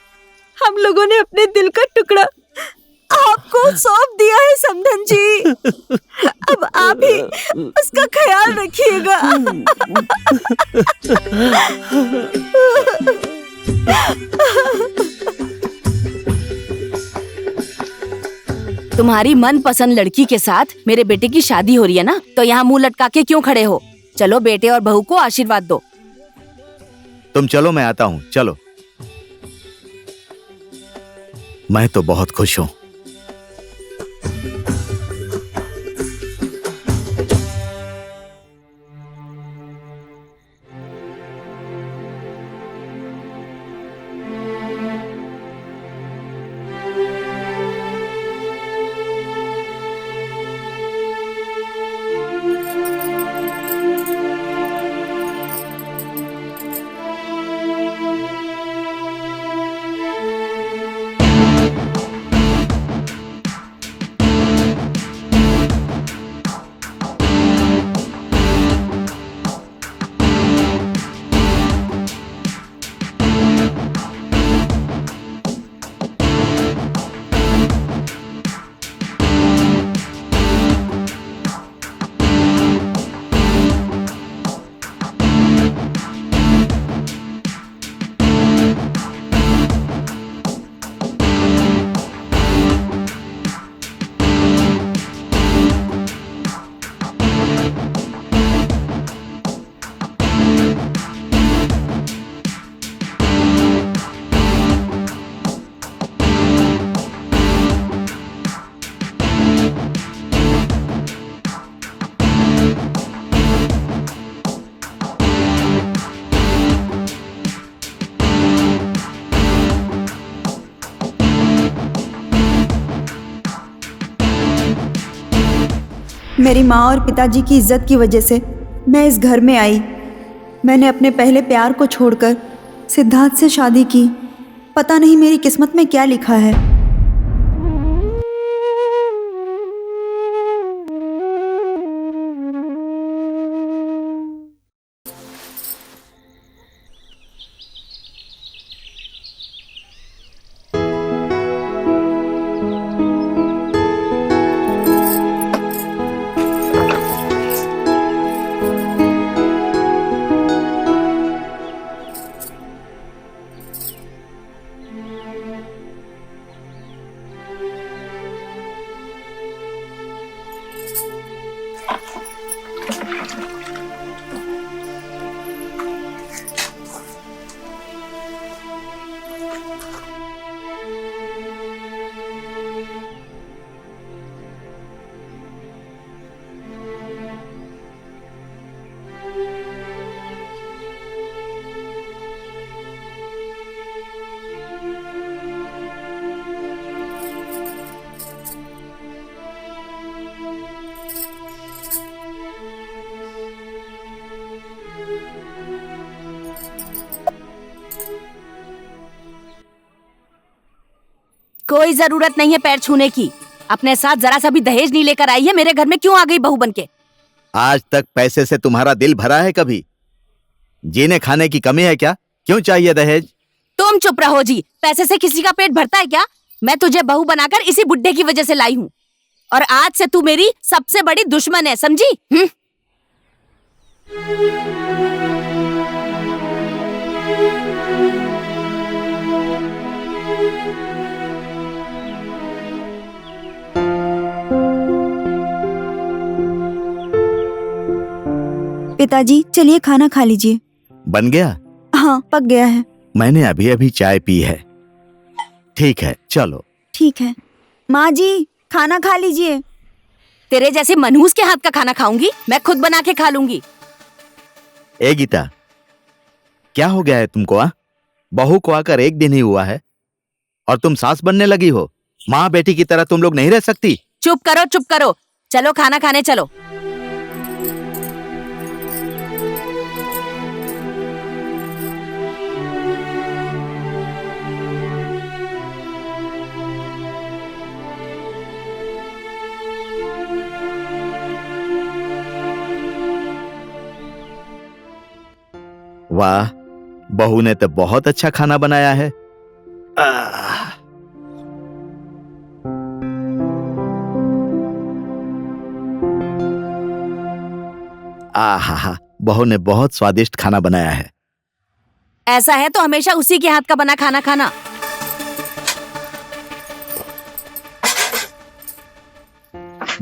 हम लोगों ने अपने दिल का टुकड़ा आपको सौंप दिया है समधन जी। अब आप ही उसका ख्याल रखिएगा। तुम्हारी मनपसंद लड़की के साथ मेरे बेटे की शादी हो रही है ना, तो यहाँ मुंह लटका के क्यों खड़े हो? चलो बेटे और बहू को आशीर्वाद दो। तुम चलो, मैं आता हूं। चलो। मैं तो बहुत खुश हूं। मेरी माँ और पिताजी की इज्जत की वजह से मैं इस घर में आई। मैंने अपने पहले प्यार को छोड़कर सिद्धार्थ से शादी की। पता नहीं मेरी किस्मत में क्या लिखा है। कोई जरूरत नहीं है पैर छूने की। अपने साथ जरा सा भी दहेज नहीं लेकर आई है, मेरे घर में क्यों आ गई बहू बनके? आज तक पैसे से तुम्हारा दिल भरा है कभी? जीने खाने की कमी है क्या? क्यों चाहिए दहेज? तुम चुप रहो जी। पैसे से किसी का पेट भरता है क्या? मैं तुझे बहू बनाकर इसी बुड्ढे की वजह से लाई हूँ, और आज से तू मेरी सबसे बड़ी दुश्मन है, समझी? पिताजी चलिए खाना खा लीजिए। बन गया? हाँ पक गया है। मैंने अभी अभी चाय पी है। ठीक है चलो। ठीक है। माँ जी खाना खा लीजिए। तेरे जैसे मनहूस के हाथ का खाना खाऊंगी? मैं खुद बना के खा लूंगी। ए गीता, क्या हो गया है तुमको? बहू को आकर एक दिन ही हुआ है और तुम सास बनने लगी हो। माँ बेटी की तरह तुम लोग नहीं रह सकती? चुप करो चुप करो, चलो खाना खाने चलो। वाह, बहू ने तो बहुत अच्छा खाना बनाया है। आहा, बहू ने बहुत स्वादिष्ट खाना बनाया है। ऐसा है तो हमेशा उसी के हाथ का बना खाना खाना।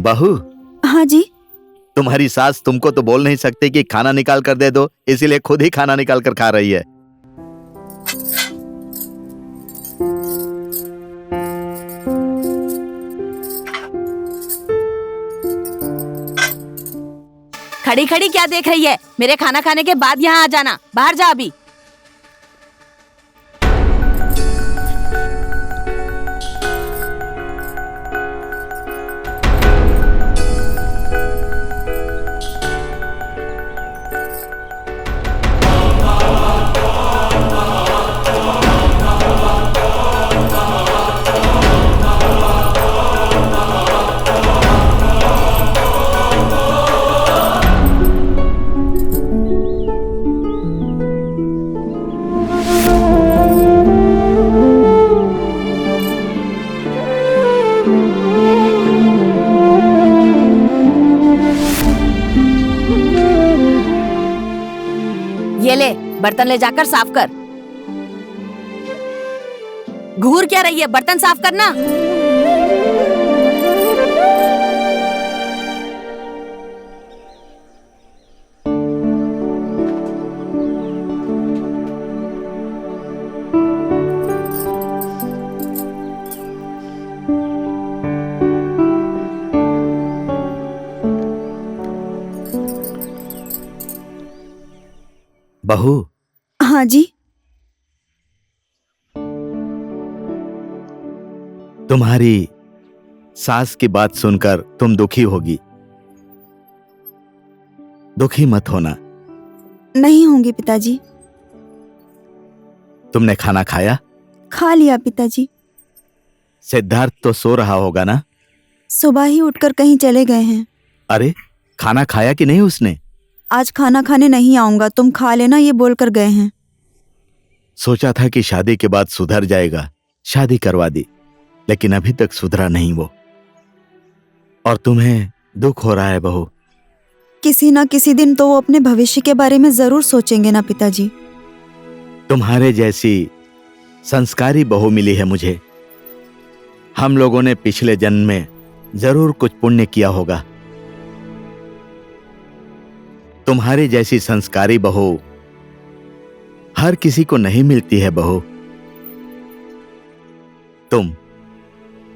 बहू। हाँ जी। तुम्हारी सास तुमको तो बोल नहीं सकती कि खाना निकाल कर दे दो, इसीलिए खुद ही खाना निकाल कर खा रही है। खड़ी खड़ी क्या देख रही है? मेरे खाना खाने के बाद यहाँ आ जाना। बाहर जा अभी। ये ले, बर्तन ले जाकर साफ कर। घूर क्या रही है? बर्तन साफ करना। बहू। हाँ जी। तुम्हारी सास की बात सुनकर तुम दुखी होगी। दुखी मत होना। नहीं होंगे पिताजी। तुमने खाना खाया? खा लिया पिताजी। सिद्धार्थ तो सो रहा होगा ना? सुबह ही उठकर कहीं चले गए हैं। अरे, खाना खाया कि नहीं उसने? आज खाना खाने नहीं आऊंगा, तुम खा लेना, ये बोलकर गए हैं। सोचा था कि शादी के बाद सुधर जाएगा, शादी करवा दी, लेकिन अभी तक सुधरा नहीं वो। और तुम्हें दुख हो रहा है बहू। किसी ना किसी दिन तो वो अपने भविष्य के बारे में जरूर सोचेंगे ना पिताजी। तुम्हारे जैसी संस्कारी बहू मिली है मुझे। हम लोगों ने पिछले जन्म में जरूर कुछ पुण्य किया होगा। तुम्हारी जैसी संस्कारी बहू हर किसी को नहीं मिलती है बहू। तुम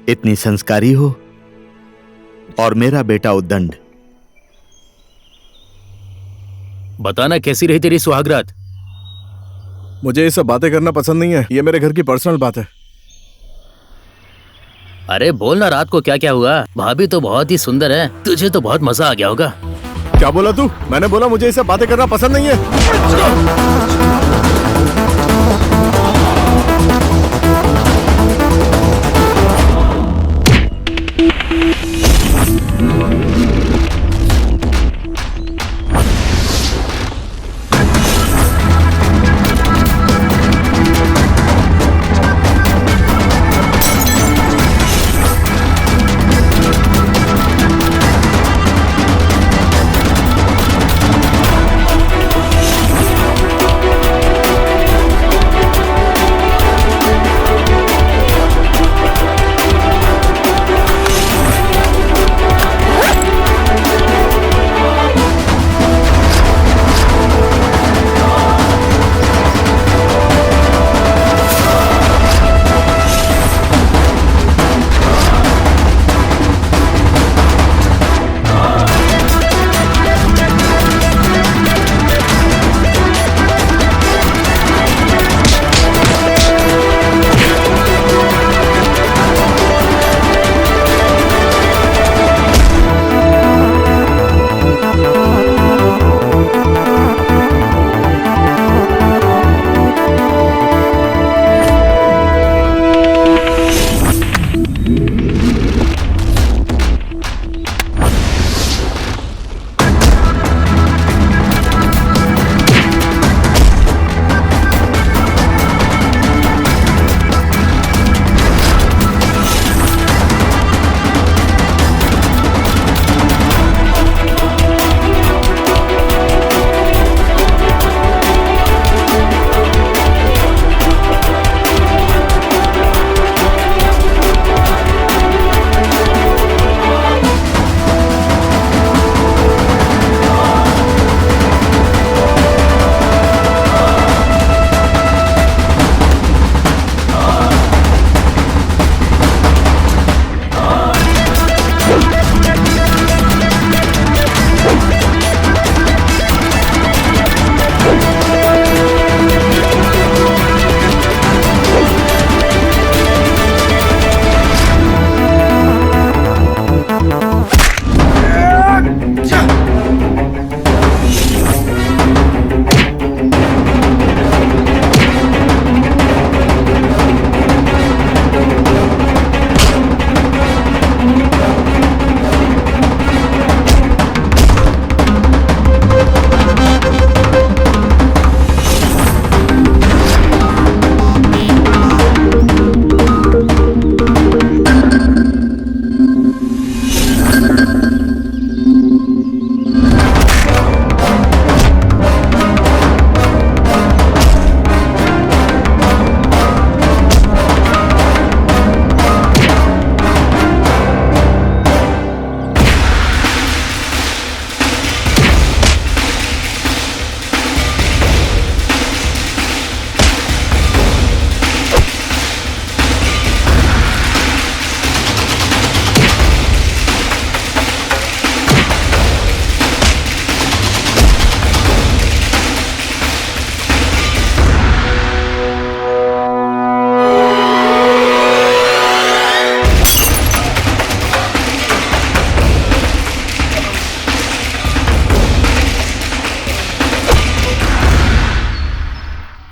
इतनी संस्कारी हो और मेरा बेटा उद्दंड। बताना कैसी रही तेरी सुहागरात? मुझे ये सब बातें करना पसंद नहीं है, ये मेरे घर की पर्सनल बात है। अरे बोलना, रात को क्या क्या हुआ? भाभी तो बहुत ही सुंदर है, तुझे तो बहुत मजा आ गया होगा। क्या बोला तू? मैंने बोला मुझे ये सब बातें करना पसंद नहीं है।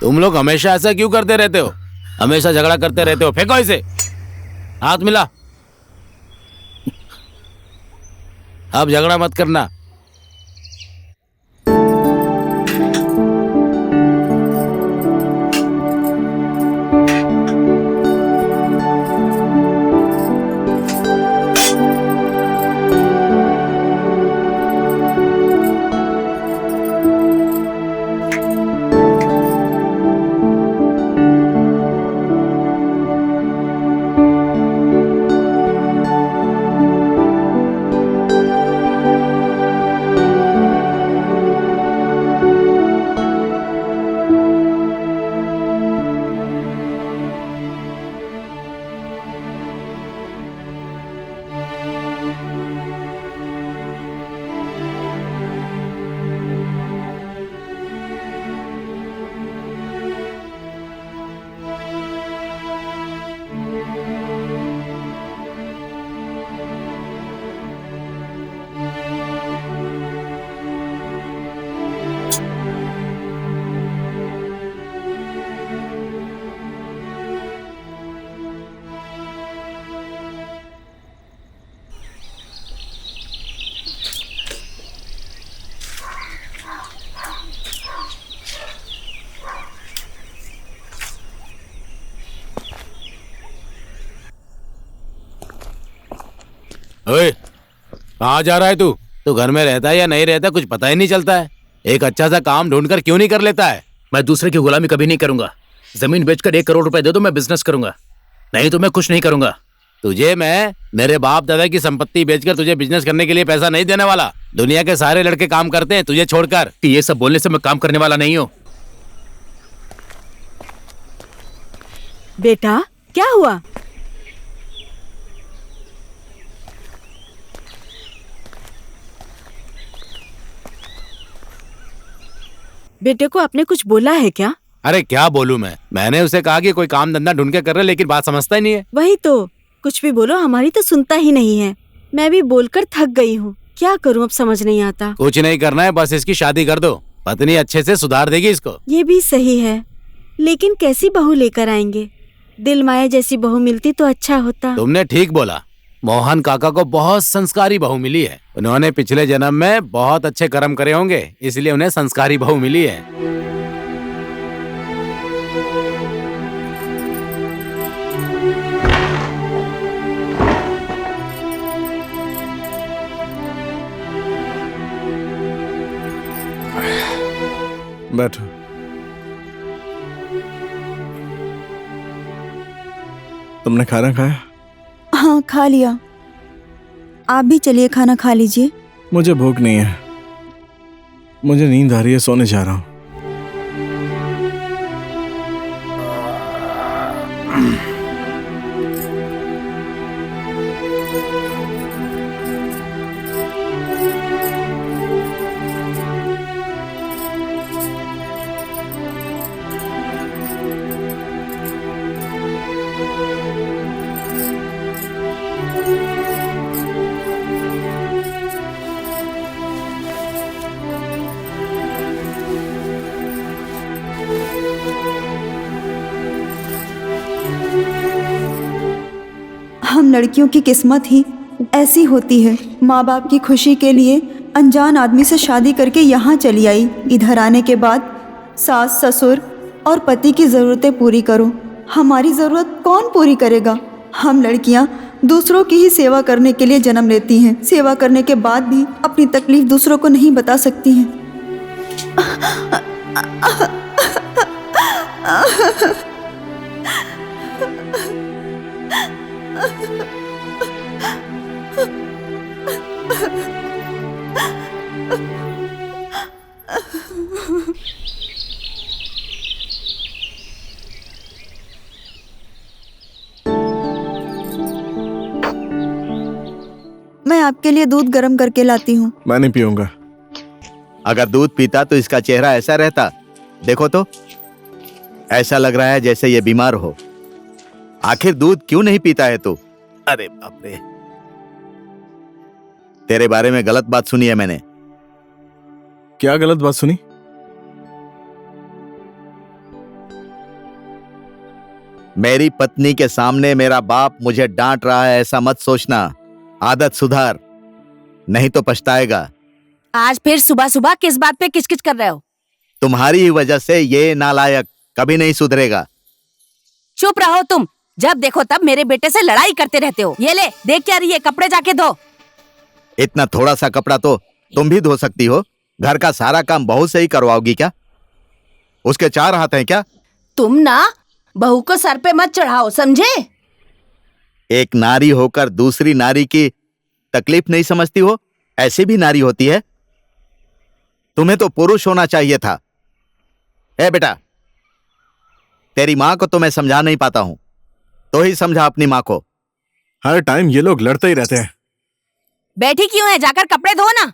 तुम लोग हमेशा ऐसा क्यों करते रहते हो? हमेशा झगड़ा करते रहते हो। फेंको इसे, हाथ मिला। अब झगड़ा मत करना। ओए, कहाँ जा रहा है तू? तू घर में रहता है या नहीं रहता कुछ पता ही नहीं चलता है। एक अच्छा सा काम ढूंढकर क्यों नहीं कर लेता है? मैं दूसरे की गुलामी कभी नहीं करूंगा। जमीन बेचकर 1 करोड़ रुपए दे दो, मैं बिजनेस करूंगा, नहीं तो मैं कुछ नहीं करूंगा। तुझे मैं मेरे बाप दादा की संपत्ति बेचकर तुझे बिजनेस करने के लिए पैसा नहीं देने वाला। दुनिया के सारे लड़के काम करते हैं तुझे छोड़कर। कि ये सब बोलने से मैं काम करने वाला नहीं हूँ। बेटा क्या हुआ? बेटे को आपने कुछ बोला है क्या? अरे क्या बोलूं मैंने उसे कहा कि कोई काम धंधा ढूंढ के कर रहे, लेकिन बात समझता ही नहीं है। वही तो, कुछ भी बोलो हमारी तो सुनता ही नहीं है। मैं भी बोलकर थक गई हूँ, क्या करूँ अब समझ नहीं आता। कुछ नहीं करना है, बस इसकी शादी कर दो। पत्नी अच्छे से सुधार देगी इसको। ये भी सही है, लेकिन कैसी बहू लेकर आएंगे? दिल माया जैसी बहू मिलती तो अच्छा होता। तुमने ठीक बोला। मोहन काका को बहुत संस्कारी बहू मिली है। उन्होंने पिछले जन्म में बहुत अच्छे कर्म करे होंगे, इसलिए उन्हें संस्कारी बहू मिली है। बैठो। तुमने खाना खाया? हाँ खा लिया। आप भी चलिए खाना खा लीजिए। मुझे भूख नहीं है, मुझे नींद आ रही है, सोने जा रहा हूँ। हम लड़कियों की किस्मत ही ऐसी होती है। माँ बाप की खुशी के लिए अनजान आदमी से शादी करके यहाँ चली आई। इधर आने के बाद सास ससुर और पति की ज़रूरतें पूरी करो। हमारी ज़रूरत कौन पूरी करेगा? हम लड़कियाँ दूसरों की ही सेवा करने के लिए जन्म लेती हैं। सेवा करने के बाद भी अपनी तकलीफ दूसरों को नहीं बता सकती हैं। मैं आपके लिए दूध गर्म करके लाती हूँ। मैं नहीं पीऊंगा। अगर दूध पीता तो इसका चेहरा ऐसा रहता। देखो तो, ऐसा लग रहा है जैसे ये बीमार हो। आखिर दूध क्यों नहीं पीता है तू? अरे बाप रे, तेरे बारे में गलत बात सुनी है मैंने। क्या गलत बात सुनी? मेरी पत्नी के सामने मेरा बाप मुझे डांट रहा है ऐसा मत सोचना। आदत सुधार, नहीं तो पछताएगा। आज फिर सुबह सुबह किस बात पे किचकिच कर रहे हो? तुम्हारी ही वजह से ये नालायक कभी नहीं सुधरेगा। चुप रहो तुम, जब देखो तब मेरे बेटे से लड़ाई करते रहते हो। ये ले, देख क्या रही है, कपड़े जाके धो। इतना थोड़ा सा कपड़ा तो तुम भी धो सकती हो। घर का सारा काम बहू से ही करवाओगी क्या? उसके 4 हाथ हैं क्या? तुम ना बहू को सर पे मत चढ़ाओ, समझे? एक नारी होकर दूसरी नारी की तकलीफ नहीं समझती हो? ऐसी भी नारी होती है। तुम्हें तो पुरुष होना चाहिए था। ए बेटा, तेरी माँ को तो मैं समझा नहीं पाता हूं, तो ही समझा अपनी माँ को। हर टाइम ये लोग लड़ते ही रहते हैं। बैठी क्यों है? जाकर कपड़े धो ना।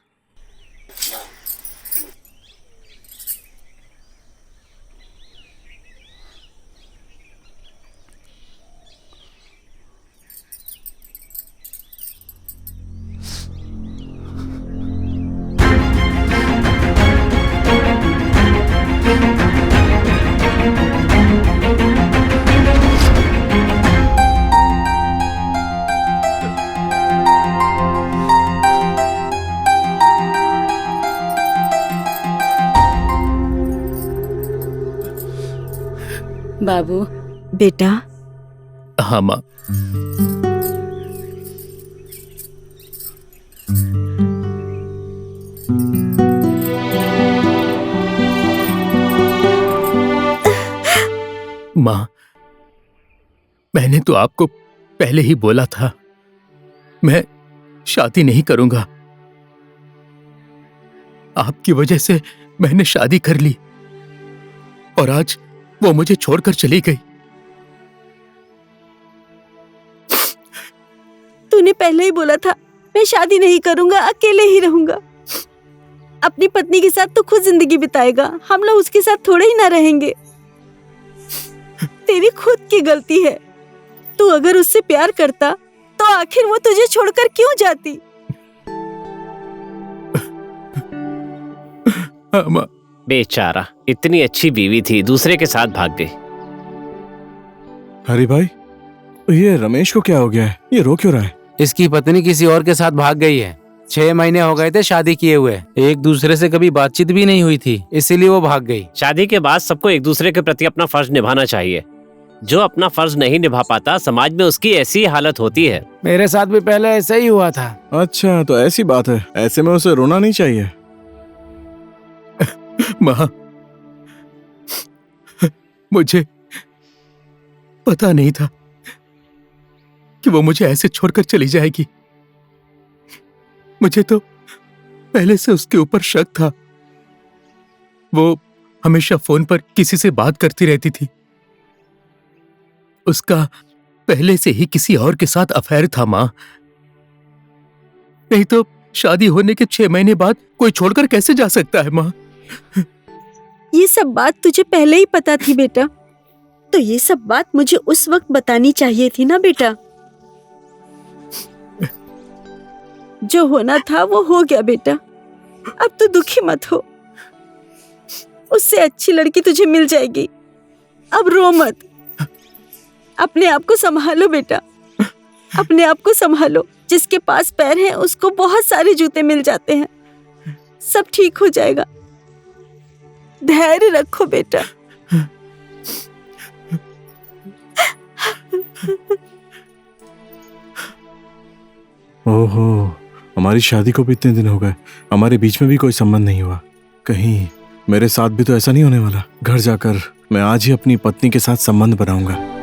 बाबू, बेटा, हाँ माँ। माँ, मैंने तो आपको पहले ही बोला था मैं शादी नहीं करूंगा। आपकी वजह से मैंने शादी कर ली और आज वो मुझे छोड़कर चली गई। तूने पहले ही बोला था मैं शादी नहीं करूंगा, अकेले ही रहूंगा। अपनी पत्नी के साथ तो खुद जिंदगी बिताएगा, हम लोग उसके साथ थोड़े ही ना रहेंगे। तेरी खुद की गलती है। तू अगर उससे प्यार करता तो आखिर वो तुझे छोड़कर क्यों जाती? माँ, बेचारा, इतनी अच्छी बीवी थी, दूसरे के साथ भाग गई। हरी भाई, ये रमेश को क्या हो गया है? ये रो क्यों रहा है? इसकी पत्नी किसी और के साथ भाग गई है। 6 महीने हो गए थे शादी किए हुए, एक दूसरे से कभी बातचीत भी नहीं हुई थी, इसीलिए वो भाग गई। शादी के बाद सबको एक दूसरे के प्रति अपना फर्ज निभाना चाहिए। जो अपना फर्ज नहीं निभा पाता, समाज में उसकी ऐसी हालत होती है। मेरे साथ भी पहले ऐसा ही हुआ था। अच्छा, तो ऐसी बात है। ऐसे में उसे रोना नहीं चाहिए। माँ, मुझे पता नहीं था कि वो मुझे ऐसे छोड़कर चली जाएगी। मुझे तो पहले से उसके ऊपर शक था। वो हमेशा फोन पर किसी से बात करती रहती थी। उसका पहले से ही किसी और के साथ अफेयर था माँ। नहीं तो शादी होने के 6 महीने बाद कोई छोड़कर कैसे जा सकता है माँ? ये सब बात तुझे पहले ही पता थी बेटा, तो ये सब बात मुझे उस वक्त बतानी चाहिए थी ना बेटा। जो होना था वो हो गया बेटा, अब तो दुखी मत हो। उससे अच्छी लड़की तुझे मिल जाएगी, अब रो मत। अपने आप को संभालो बेटा, अपने आप को संभालो। जिसके पास पैर हैं उसको बहुत सारे जूते मिल जाते हैं। सब ठीक हो जाएगा, धैर्य रखो बेटा। ओहो, हमारी शादी को भी इतने दिन हो गए, हमारे बीच में भी कोई संबंध नहीं हुआ। कहीं मेरे साथ भी तो ऐसा नहीं होने वाला। घर जाकर मैं आज ही अपनी पत्नी के साथ संबंध बनाऊंगा।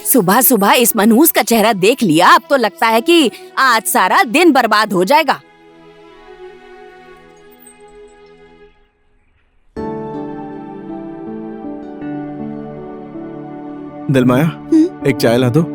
सुबह सुबह इस मनहूस का चेहरा देख लिया, अब तो लगता है कि आज सारा दिन बर्बाद हो जाएगा। दिलमाया, एक चाय ला दो।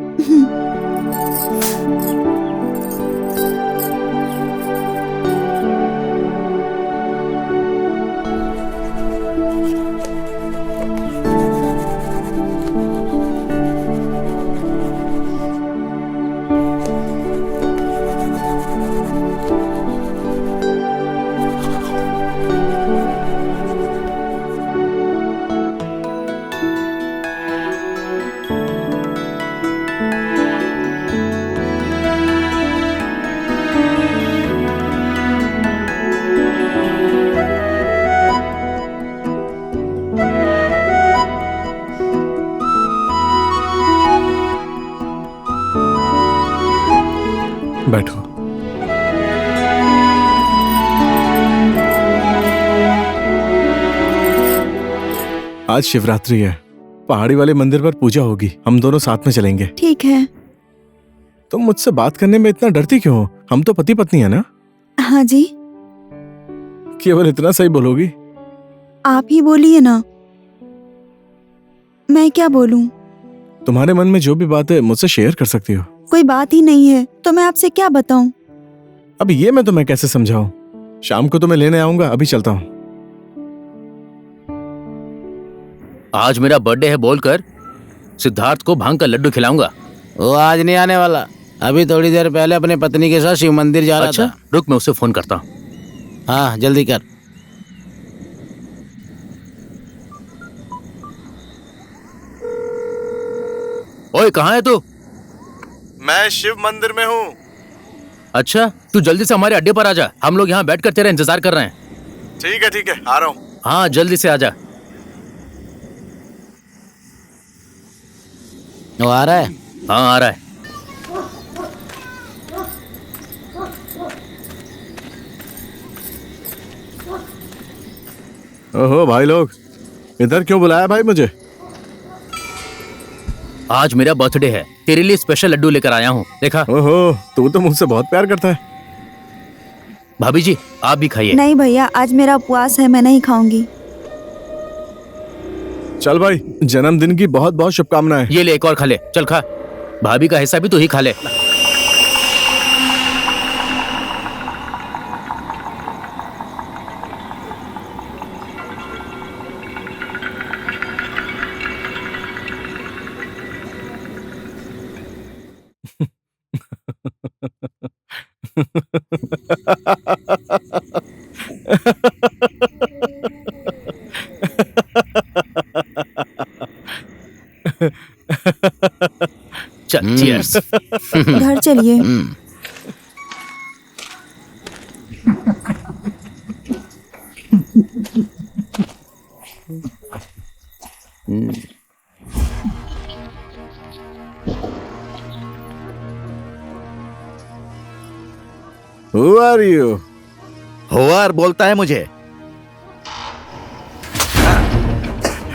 बैठो। आज शिवरात्रि है, पहाड़ी वाले मंदिर पर पूजा होगी, हम दोनों साथ में चलेंगे। ठीक है। तुम मुझसे बात करने में इतना डरती क्यों हो? हम तो पति पत्नी है ना? हाँ जी। केवल इतना सही बोलोगी? आप ही बोलिए ना, मैं क्या बोलूं? तुम्हारे मन में जो भी बात है मुझसे शेयर कर सकती हो। कोई बात ही नहीं है तो मैं आपसे क्या बताऊं? अब ये मैं तुम्हें कैसे समझाऊं? शाम को तुम्हें लेने आऊंगा, अभी चलता हूं। आज मेरा बर्थडे है बोलकर सिद्धार्थ को भांग का लड्डू खिलाऊंगा। वो आज नहीं आने वाला, अभी थोड़ी देर पहले अपने पत्नी के साथ शिव मंदिर जा रहा अच्छा, था। रुक मैं उसे फोन करता हूँ। हाँ जल्दी कर। ओए कहाँ है तू? मैं शिव मंदिर में हूँ। अच्छा तू जल्दी से हमारे अड्डे पर आ जा, हम लोग यहाँ बैठकर तेरा इंतजार कर रहे हैं। ठीक है, आ रहा हूँ। हाँ जल्दी से आ जा। वो आ रहा है? हाँ आ रहा है। ओहो भाई लोग, इधर क्यों बुलाया भाई मुझे? आज मेरा बर्थडे है, तेरे लिए स्पेशल लड्डू लेकर आया हूँ, देखा। ओहो, तू तो मुझसे बहुत प्यार करता है। भाभी जी आप भी खाइए। नहीं भैया, आज मेरा उपवास है, मैं नहीं खाऊंगी। चल भाई, जन्मदिन की बहुत बहुत शुभकामनाएं। ये ले एक और खा ले, चल खा। भाभी का हिस्सा भी तू ही खा ले। चल चीयर्स। घर चलिए। Who are you? होवार बोलता है मुझे।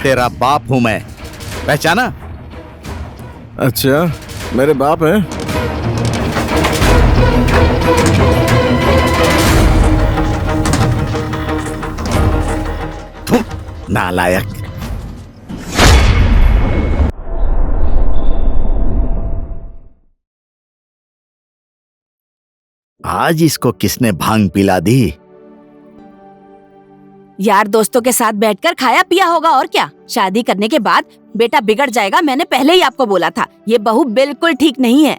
तेरा बाप हूं मैं, पहचाना? अच्छा, मेरे बाप हैं। थू, नालायक। आज इसको किसने भांग पिला दी? यार दोस्तों के साथ बैठकर खाया पिया होगा और क्या। शादी करने के बाद बेटा बिगड़ जाएगा, मैंने पहले ही आपको बोला था। ये बहू बिल्कुल ठीक नहीं है।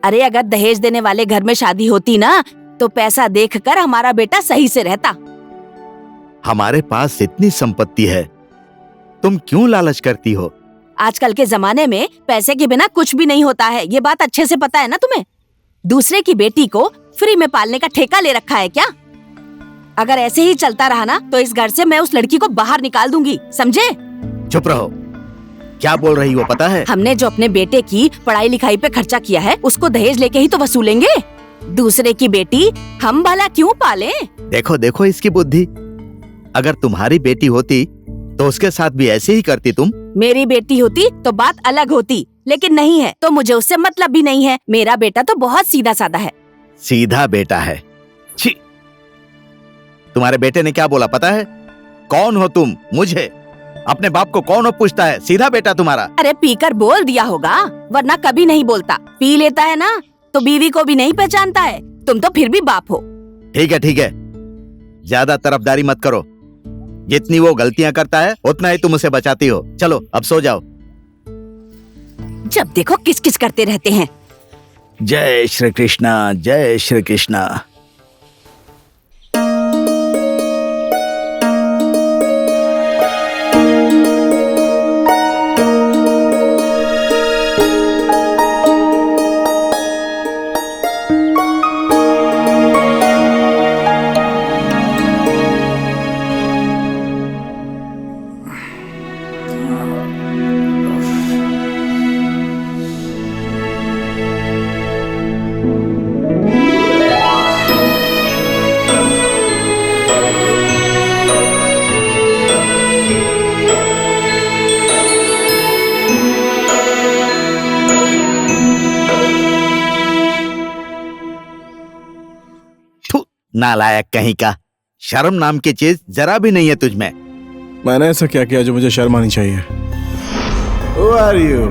अरे अगर दहेज देने वाले घर में शादी होती ना तो पैसा देखकर हमारा बेटा सही से रहता। हमारे पास इतनी संपत्ति है, तुम क्यों लालच करती हो? आजकल के जमाने में पैसे के बिना कुछ भी नहीं होता है, ये बात अच्छे से पता है ना तुम्हें। दूसरे की बेटी को फ्री में पालने का ठेका ले रखा है क्या? अगर ऐसे ही चलता रहा ना तो इस घर से मैं उस लड़की को बाहर निकाल दूंगी, समझे? चुप रहो, क्या बोल रही हो पता है? हमने जो अपने बेटे की पढ़ाई लिखाई पे खर्चा किया है उसको दहेज लेके ही तो वसूलेंगे। दूसरे की बेटी हम भला क्यों पालें? देखो देखो इसकी बुद्धि। अगर तुम्हारी बेटी होती तो उसके साथ भी ऐसे ही करती तुम? मेरी बेटी होती तो बात अलग होती, लेकिन नहीं है तो मुझे उससे मतलब भी नहीं है। मेरा बेटा तो बहुत सीधा साधा है। सीधा बेटा है? छी! तुम्हारे बेटे ने क्या बोला पता है? कौन हो तुम मुझे अपने बाप को कौन अब पूछता है? सीधा बेटा तुम्हारा। अरे पीकर बोल दिया होगा, वरना कभी नहीं बोलता। पी लेता है ना तो बीवी को भी नहीं पहचानता है। तुम तो फिर भी बाप हो। ठीक है, ज्यादा तरफदारी मत करो। जितनी वो गलतियां करता है उतना ही तुम उसे बचाती हो। चलो अब सो जाओ। जब देखो किच किच करते रहते हैं। जय श्री कृष्णा, जय श्री कृष्णा। नालायक कहीं का, शर्म नाम की चीज जरा भी नहीं है तुझ में। मैंने ऐसा क्या किया जो मुझे शर्म आनी चाहिए? Who are you?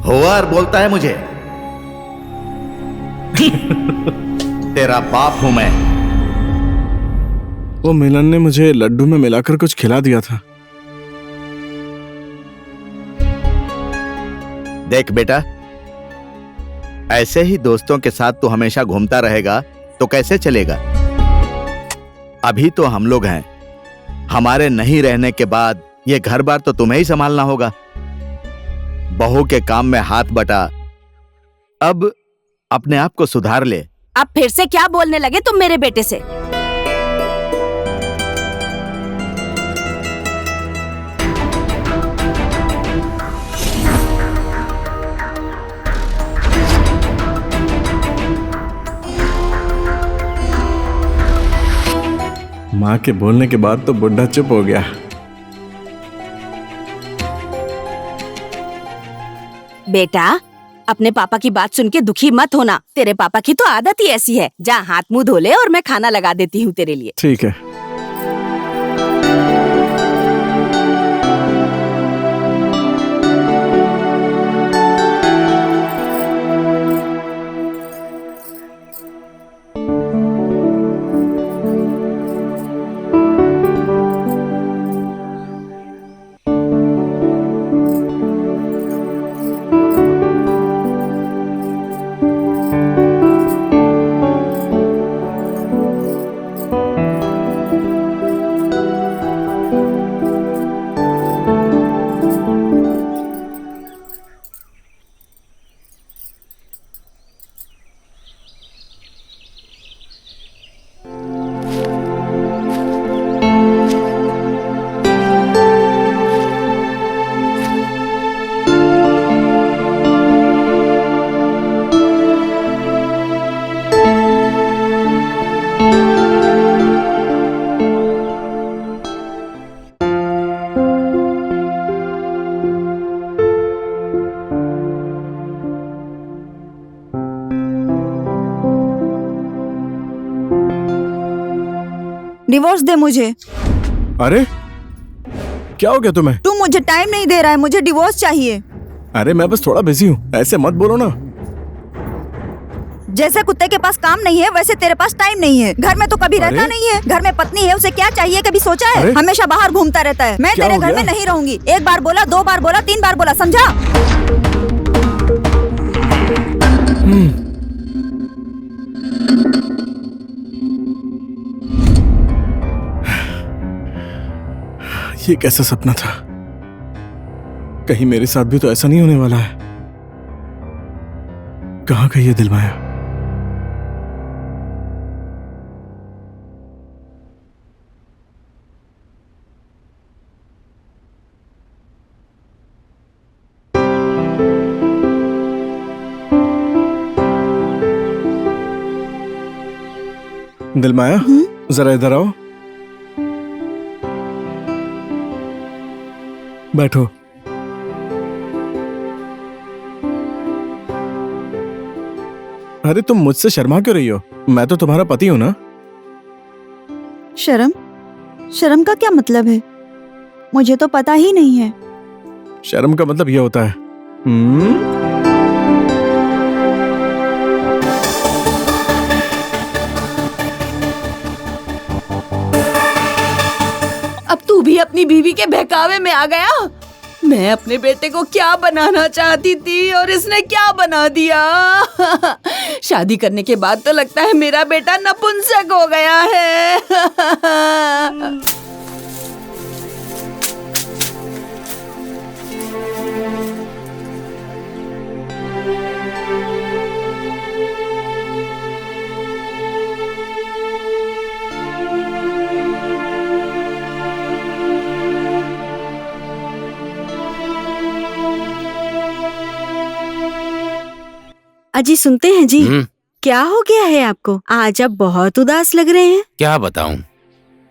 होवार बोलता है मुझे। तेरा बाप हूं मैं। वो मिलन ने मुझे लड्डू में मिलाकर कुछ खिला दिया था। देख बेटा, ऐसे ही दोस्तों के साथ तू हमेशा घूमता रहेगा तो कैसे चलेगा? अभी तो हम लोग हैं, हमारे नहीं रहने के बाद ये घर बार तो तुम्हें ही संभालना होगा। बहू के काम में हाथ बटा, अब अपने आप को सुधार ले। अब फिर से क्या बोलने लगे तुम मेरे बेटे से? माँ के बोलने के बाद तो बुढ़ा चुप हो गया। बेटा, अपने पापा की बात सुन के दुखी मत होना। तेरे पापा की तो आदत ही ऐसी है। जा हाथ मुंह धो ले और मैं खाना लगा देती हूँ तेरे लिए। ठीक है। डिवोर्स दे मुझे। अरे क्या हो गया तुम्हें? तू मुझे टाइम नहीं दे रहा है, मुझे डिवोर्स चाहिए। अरे मैं बस थोड़ा बिजी हूँ, ऐसे मत बोलो ना। जैसे कुत्ते के पास काम नहीं है वैसे तेरे पास टाइम नहीं है। घर में तो कभी रहता नहीं है। घर में पत्नी है, उसे क्या चाहिए कभी सोचा है? हमेशा बाहर घूमता रहता है। मैं तेरे घर में नहीं रहूंगी। एक बार बोला, 2 बार बोला, 3 बार बोला, समझा? ये कैसा सपना था? कहीं मेरे साथ भी तो ऐसा नहीं होने वाला है। कहाँ गई ये दिलमाया? दिलमाया, जरा इधर आओ। बैठो। अरे तुम मुझसे शर्मा क्यों रही हो? मैं तो तुम्हारा पति हूं ना। शर्म? शर्म का क्या मतलब है? मुझे तो पता ही नहीं है। शर्म का मतलब ये होता है। अब तू भी अपनी बीवी के बहकावे में आ गया। मैं अपने बेटे को क्या बनाना चाहती थी और इसने क्या बना दिया। शादी करने के बाद तो लगता है मेरा बेटा नपुंसक हो गया है। अजी सुनते हैं जी। क्या हो गया है आपको? आज आप बहुत उदास लग रहे हैं। क्या बताऊं,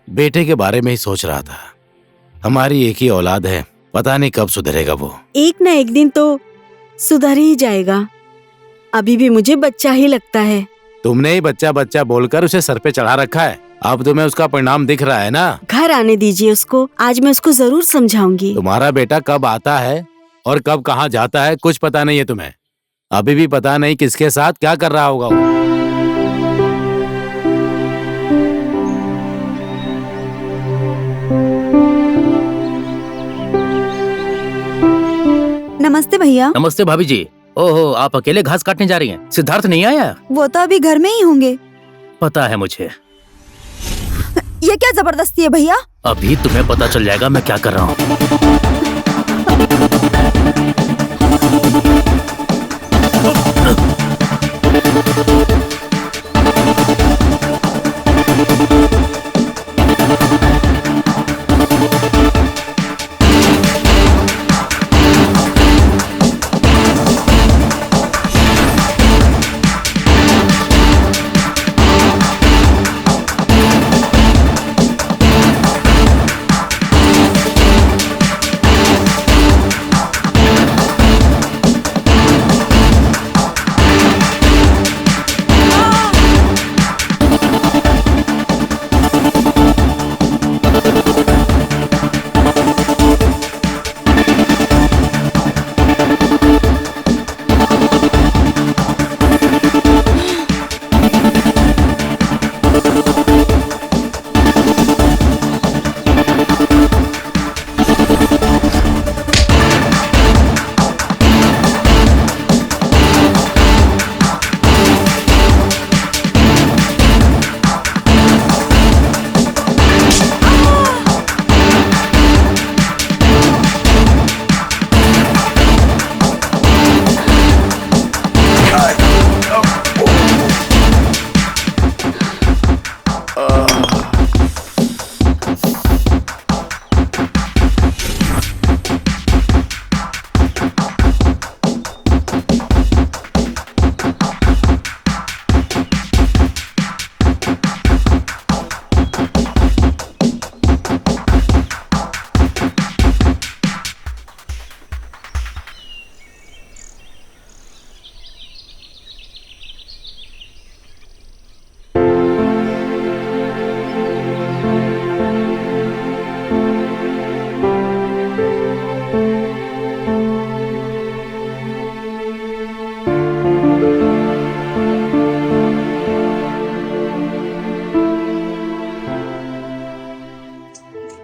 बेटे के बारे में ही सोच रहा था। हमारी एक ही औलाद है, पता नहीं कब सुधरेगा वो। एक न एक दिन तो सुधर ही जाएगा। अभी भी मुझे बच्चा ही लगता है। तुमने ही बच्चा बच्चा बोलकर उसे सर पे चढ़ा रखा है। अब तुम्हें उसका परिणाम दिख रहा है ना। घर आने दीजिए उसको, आज मैं उसको जरूर समझाऊंगी। तुम्हारा बेटा कब आता है और कब कहाँ जाता है कुछ पता नहीं है तुम्हें। अभी भी पता नहीं किसके साथ क्या कर रहा होगा वो। नमस्ते भैया। नमस्ते भाभी जी। ओहो, आप अकेले घास काटने जा रही हैं? सिद्धार्थ नहीं आया? वो तो अभी घर में ही होंगे। पता है मुझे। ये क्या जबरदस्ती है भैया? अभी तुम्हें पता चल जाएगा मैं क्या कर रहा हूँ।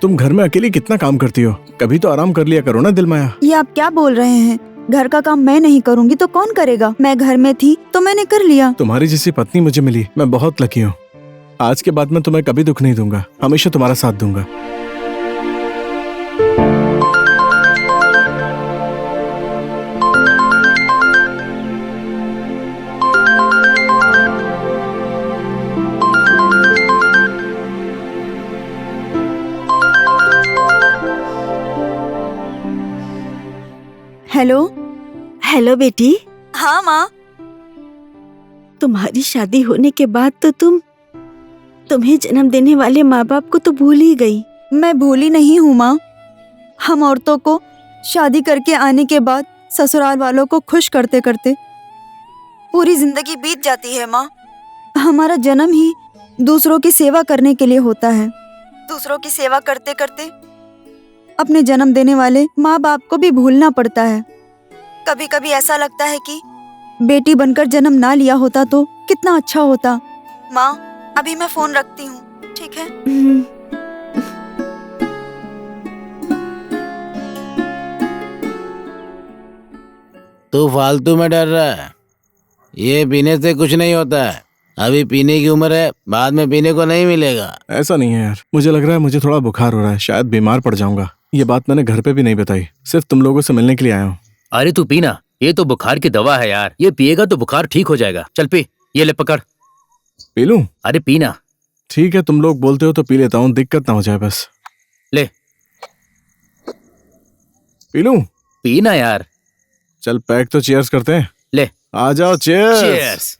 तुम घर में अकेली कितना काम करती हो? कभी तो आराम कर लिया करो ना दिलमाया। ये आप क्या बोल रहे हैं? घर का काम मैं नहीं करूँगी तो कौन करेगा? मैं घर में थी तो मैंने कर लिया। तुम्हारी जैसी पत्नी मुझे मिली, मैं बहुत लकी हूँ। आज के बाद मैं तुम्हें कभी दुख नहीं दूंगा, हमेशा तुम्हारा साथ दूंगा। हेलो। हेलो बेटी। हाँ माँ। तुम्हारी शादी होने के बाद तो तुम्हें जन्म देने वाले माँ बाप को तो भूल ही गई। मैं भूली नहीं हूँ माँ। हम औरतों को शादी करके आने के बाद ससुराल वालों को खुश करते करते पूरी जिंदगी बीत जाती है माँ। हमारा जन्म ही दूसरों की सेवा करने के लिए होता है। दूसरों की सेवा करते करते अपने जन्म देने वाले माँ बाप को भी भूलना पड़ता है। कभी कभी ऐसा लगता है कि बेटी बनकर जन्म ना लिया होता तो कितना अच्छा होता। माँ, अभी मैं फोन रखती हूँ, ठीक है? तू फालतू में डर रहा है। ये पीने से कुछ नहीं होता है। अभी पीने की उम्र है, बाद में पीने को नहीं मिलेगा। ऐसा नहीं है यार, मुझे लग रहा है मुझे थोड़ा बुखार हो रहा है, शायद बीमार पड़ जाऊंगा। ये बात मैंने घर पे भी नहीं बताई, सिर्फ तुम लोगों से मिलने के लिए आया हूँ। अरे तू पीना, ये तो बुखार की दवा है यार, ये पिएगा तो बुखार ठीक हो जाएगा। चल पी, ये ले पकड़। पी लूं? अरे पीना। ठीक है, तुम लोग बोलते हो तो पी लेता हूँ, दिक्कत ना हो जाए बस। ले पी लूं? पीना यार। चल पैक तो चीयर्स करते हैं। ले आ जाओ, चीयर्स। चीयर्स।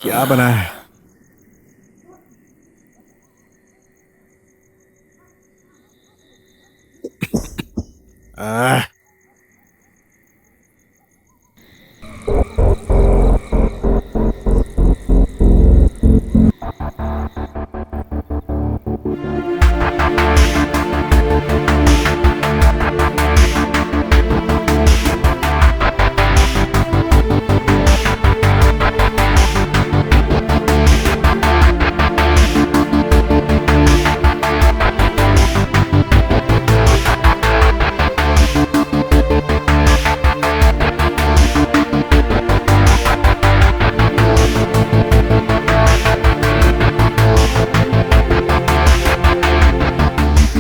क्या बना है?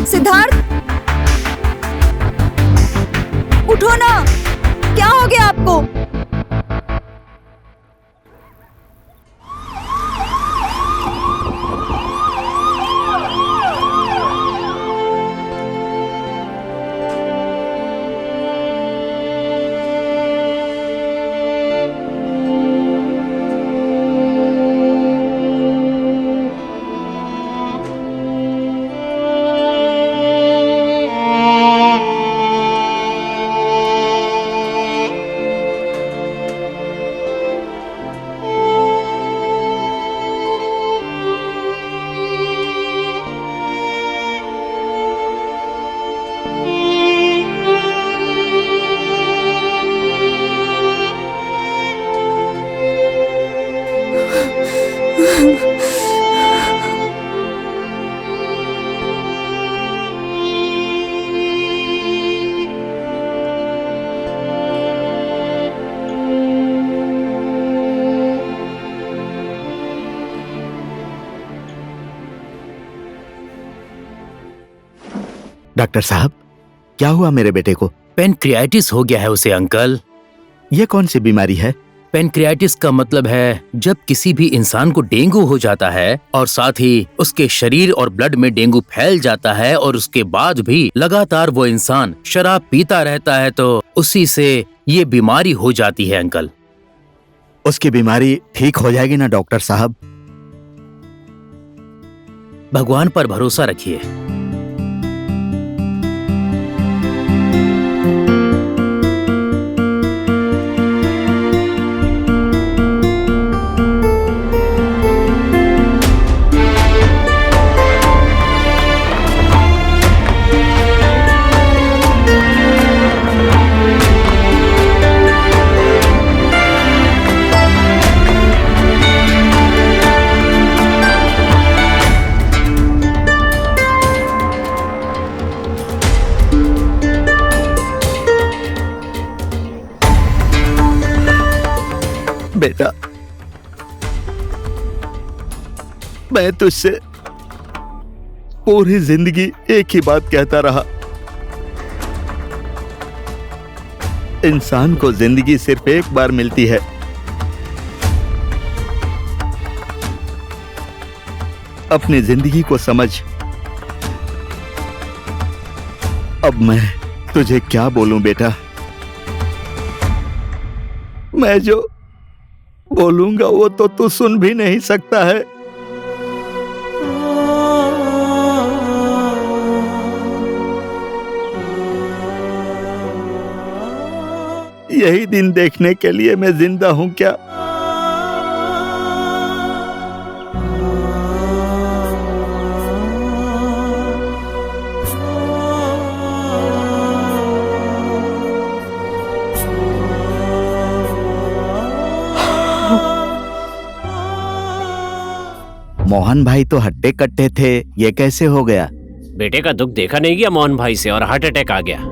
सिद्धार्थ, उठो ना, क्या हो गया आपको? डॉक्टर साहब, क्या हुआ मेरे बेटे को? पेनक्रियाटिस हो गया है उसे अंकल। ये कौन सी बीमारी है? पेनक्रियाटिस का मतलब है जब किसी भी इंसान को डेंगू हो जाता है और साथ ही उसके शरीर और ब्लड में डेंगू फैल जाता है और उसके बाद भी लगातार वो इंसान शराब पीता रहता है तो उसी से ये बीमारी हो जाती है अंकल। उसकी बीमारी ठीक हो जाएगी ना डॉक्टर साहब? भगवान पर भरोसा रखिए। बेटा, मैं तुझसे पूरी जिंदगी एक ही बात कहता रहा, इंसान को जिंदगी सिर्फ एक बार मिलती है। अपनी जिंदगी को समझ। अब मैं तुझे क्या बोलूं बेटा? मैं जो बोलूंगा वो तो तू सुन भी नहीं सकता है। यही दिन देखने के लिए मैं जिंदा हूं क्या? मोहन भाई तो हट्टे कट्टे थे, ये कैसे हो गया? बेटे का दुख देखा नहीं गया मोहन भाई से और हार्ट अटैक आ गया।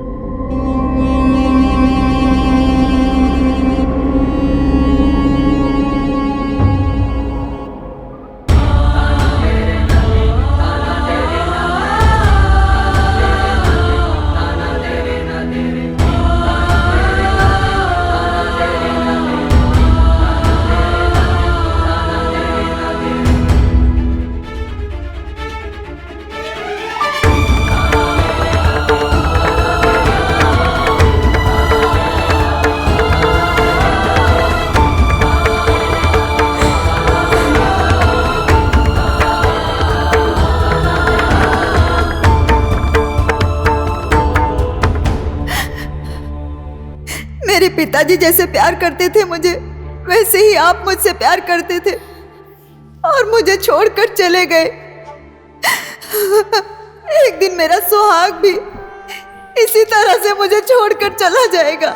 मेरे पिताजी जैसे प्यार करते थे मुझे, वैसे ही आप मुझसे प्यार करते थे और मुझे छोड़कर चले गए। एक दिन मेरा सुहाग भी इसी तरह से मुझे छोड़कर चला जाएगा।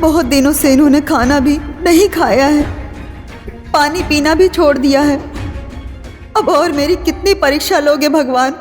बहुत दिनों से इन्होंने खाना भी नहीं खाया है, पानी पीना भी छोड़ दिया है। अब और मेरी कितनी परीक्षा लोगे भगवान।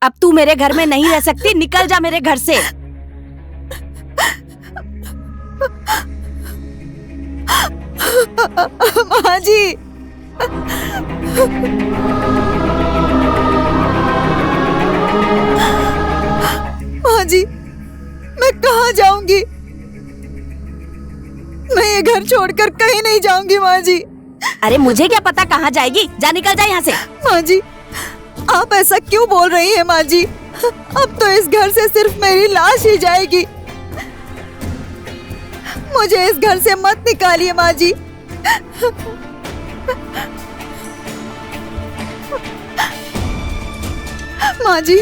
अब तू मेरे घर में नहीं रह सकती, निकल जा मेरे घर से। माँ जी, माँ जी, मैं कहाँ जाऊंगी? मैं ये घर छोड़कर कहीं नहीं जाऊंगी माँ जी। अरे मुझे क्या पता कहाँ जाएगी, जा निकल जा यहाँ से। माँ जी, आप ऐसा क्यों बोल रही हैं माँ जी? अब तो इस घर से सिर्फ मेरी लाश ही जाएगी। मुझे इस घर से मत निकालिए माँ जी। माँ जी,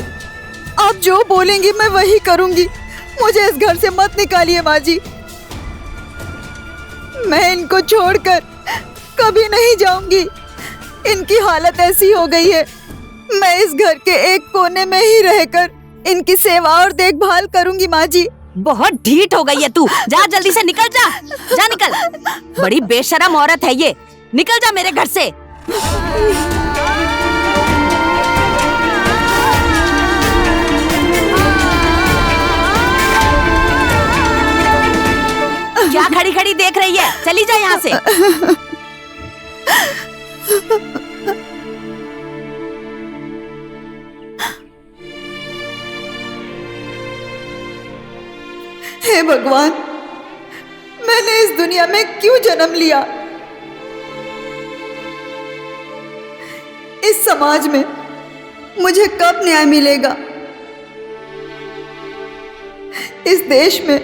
आप जो बोलेंगी मैं वही करूंगी। मुझे इस घर से मत निकालिए माँ जी। मैं इनको छोड़कर कभी नहीं जाऊंगी। इनकी हालत ऐसी हो गई है, मैं इस घर के एक कोने में ही रहकर इनकी सेवा और देखभाल करूंगी माँ जी। बहुत ढीठ हो गई है तू, जा जल्दी से निकल जा, जा निकल। बड़ी बेशरम औरत है ये, निकल जा मेरे घर से। क्या खड़ी खड़ी देख रही है, चली जा यहाँ से। हे भगवान, मैंने इस दुनिया में क्यों जन्म लिया? इस समाज में मुझे कब न्याय मिलेगा? इस देश में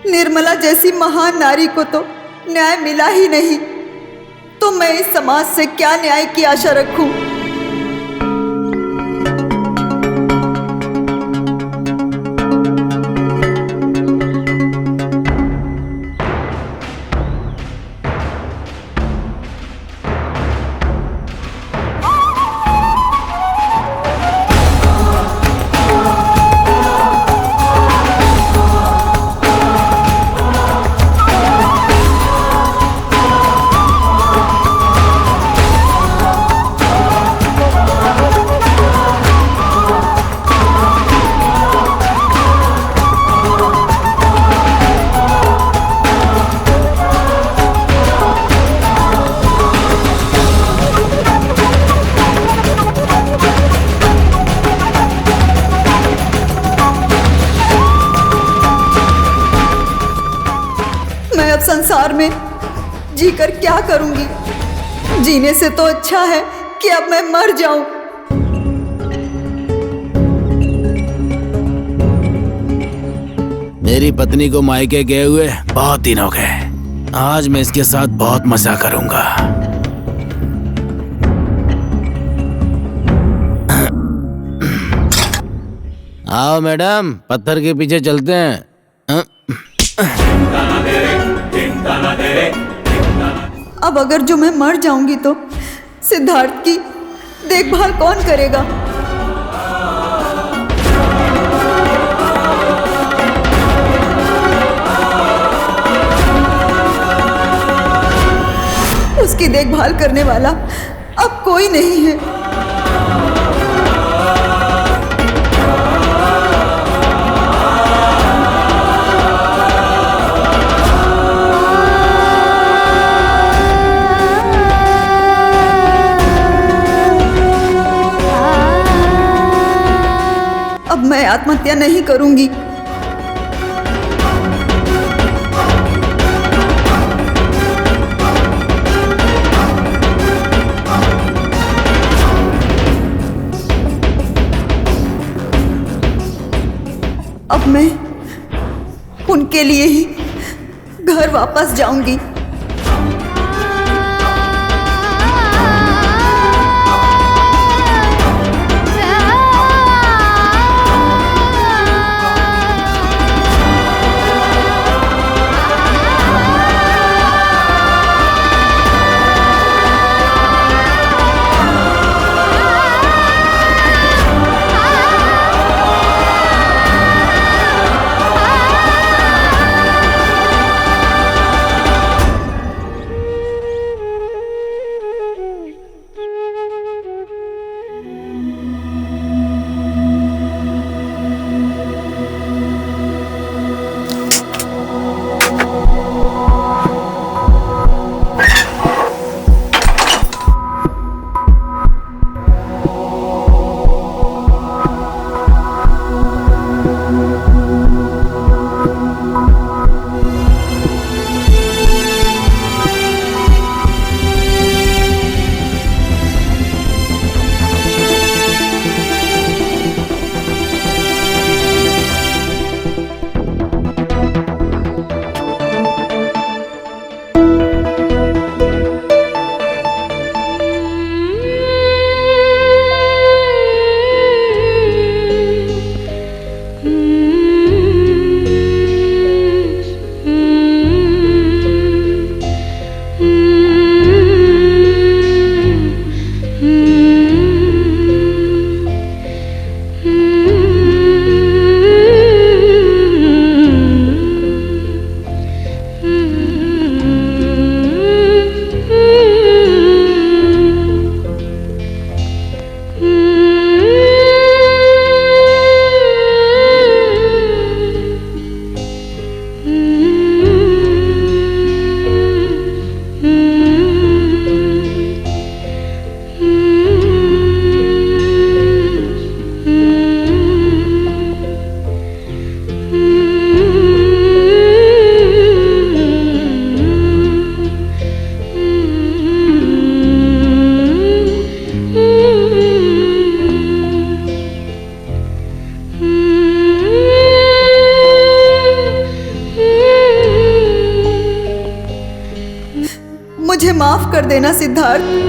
निर्मला जैसी महान नारी को तो न्याय मिला ही नहीं, तो मैं इस समाज से क्या न्याय की आशा रखूं? संसार में जीकर क्या करूंगी? जीने से तो अच्छा है कि अब मैं मर जाऊं। मेरी पत्नी को मायके गए हुए बहुत दिन हो गए। आज मैं इसके साथ बहुत मजा करूंगा। आओ मैडम, पत्थर के पीछे चलते हैं। अब अगर जो मैं मर जाऊंगी तो सिद्धार्थ की देखभाल कौन करेगा? उसकी देखभाल करने वाला अब कोई नहीं है। अब मैं आत्महत्या नहीं करूंगी। अब मैं उनके लिए ही घर वापस जाऊंगी। देना सिद्धार्थ।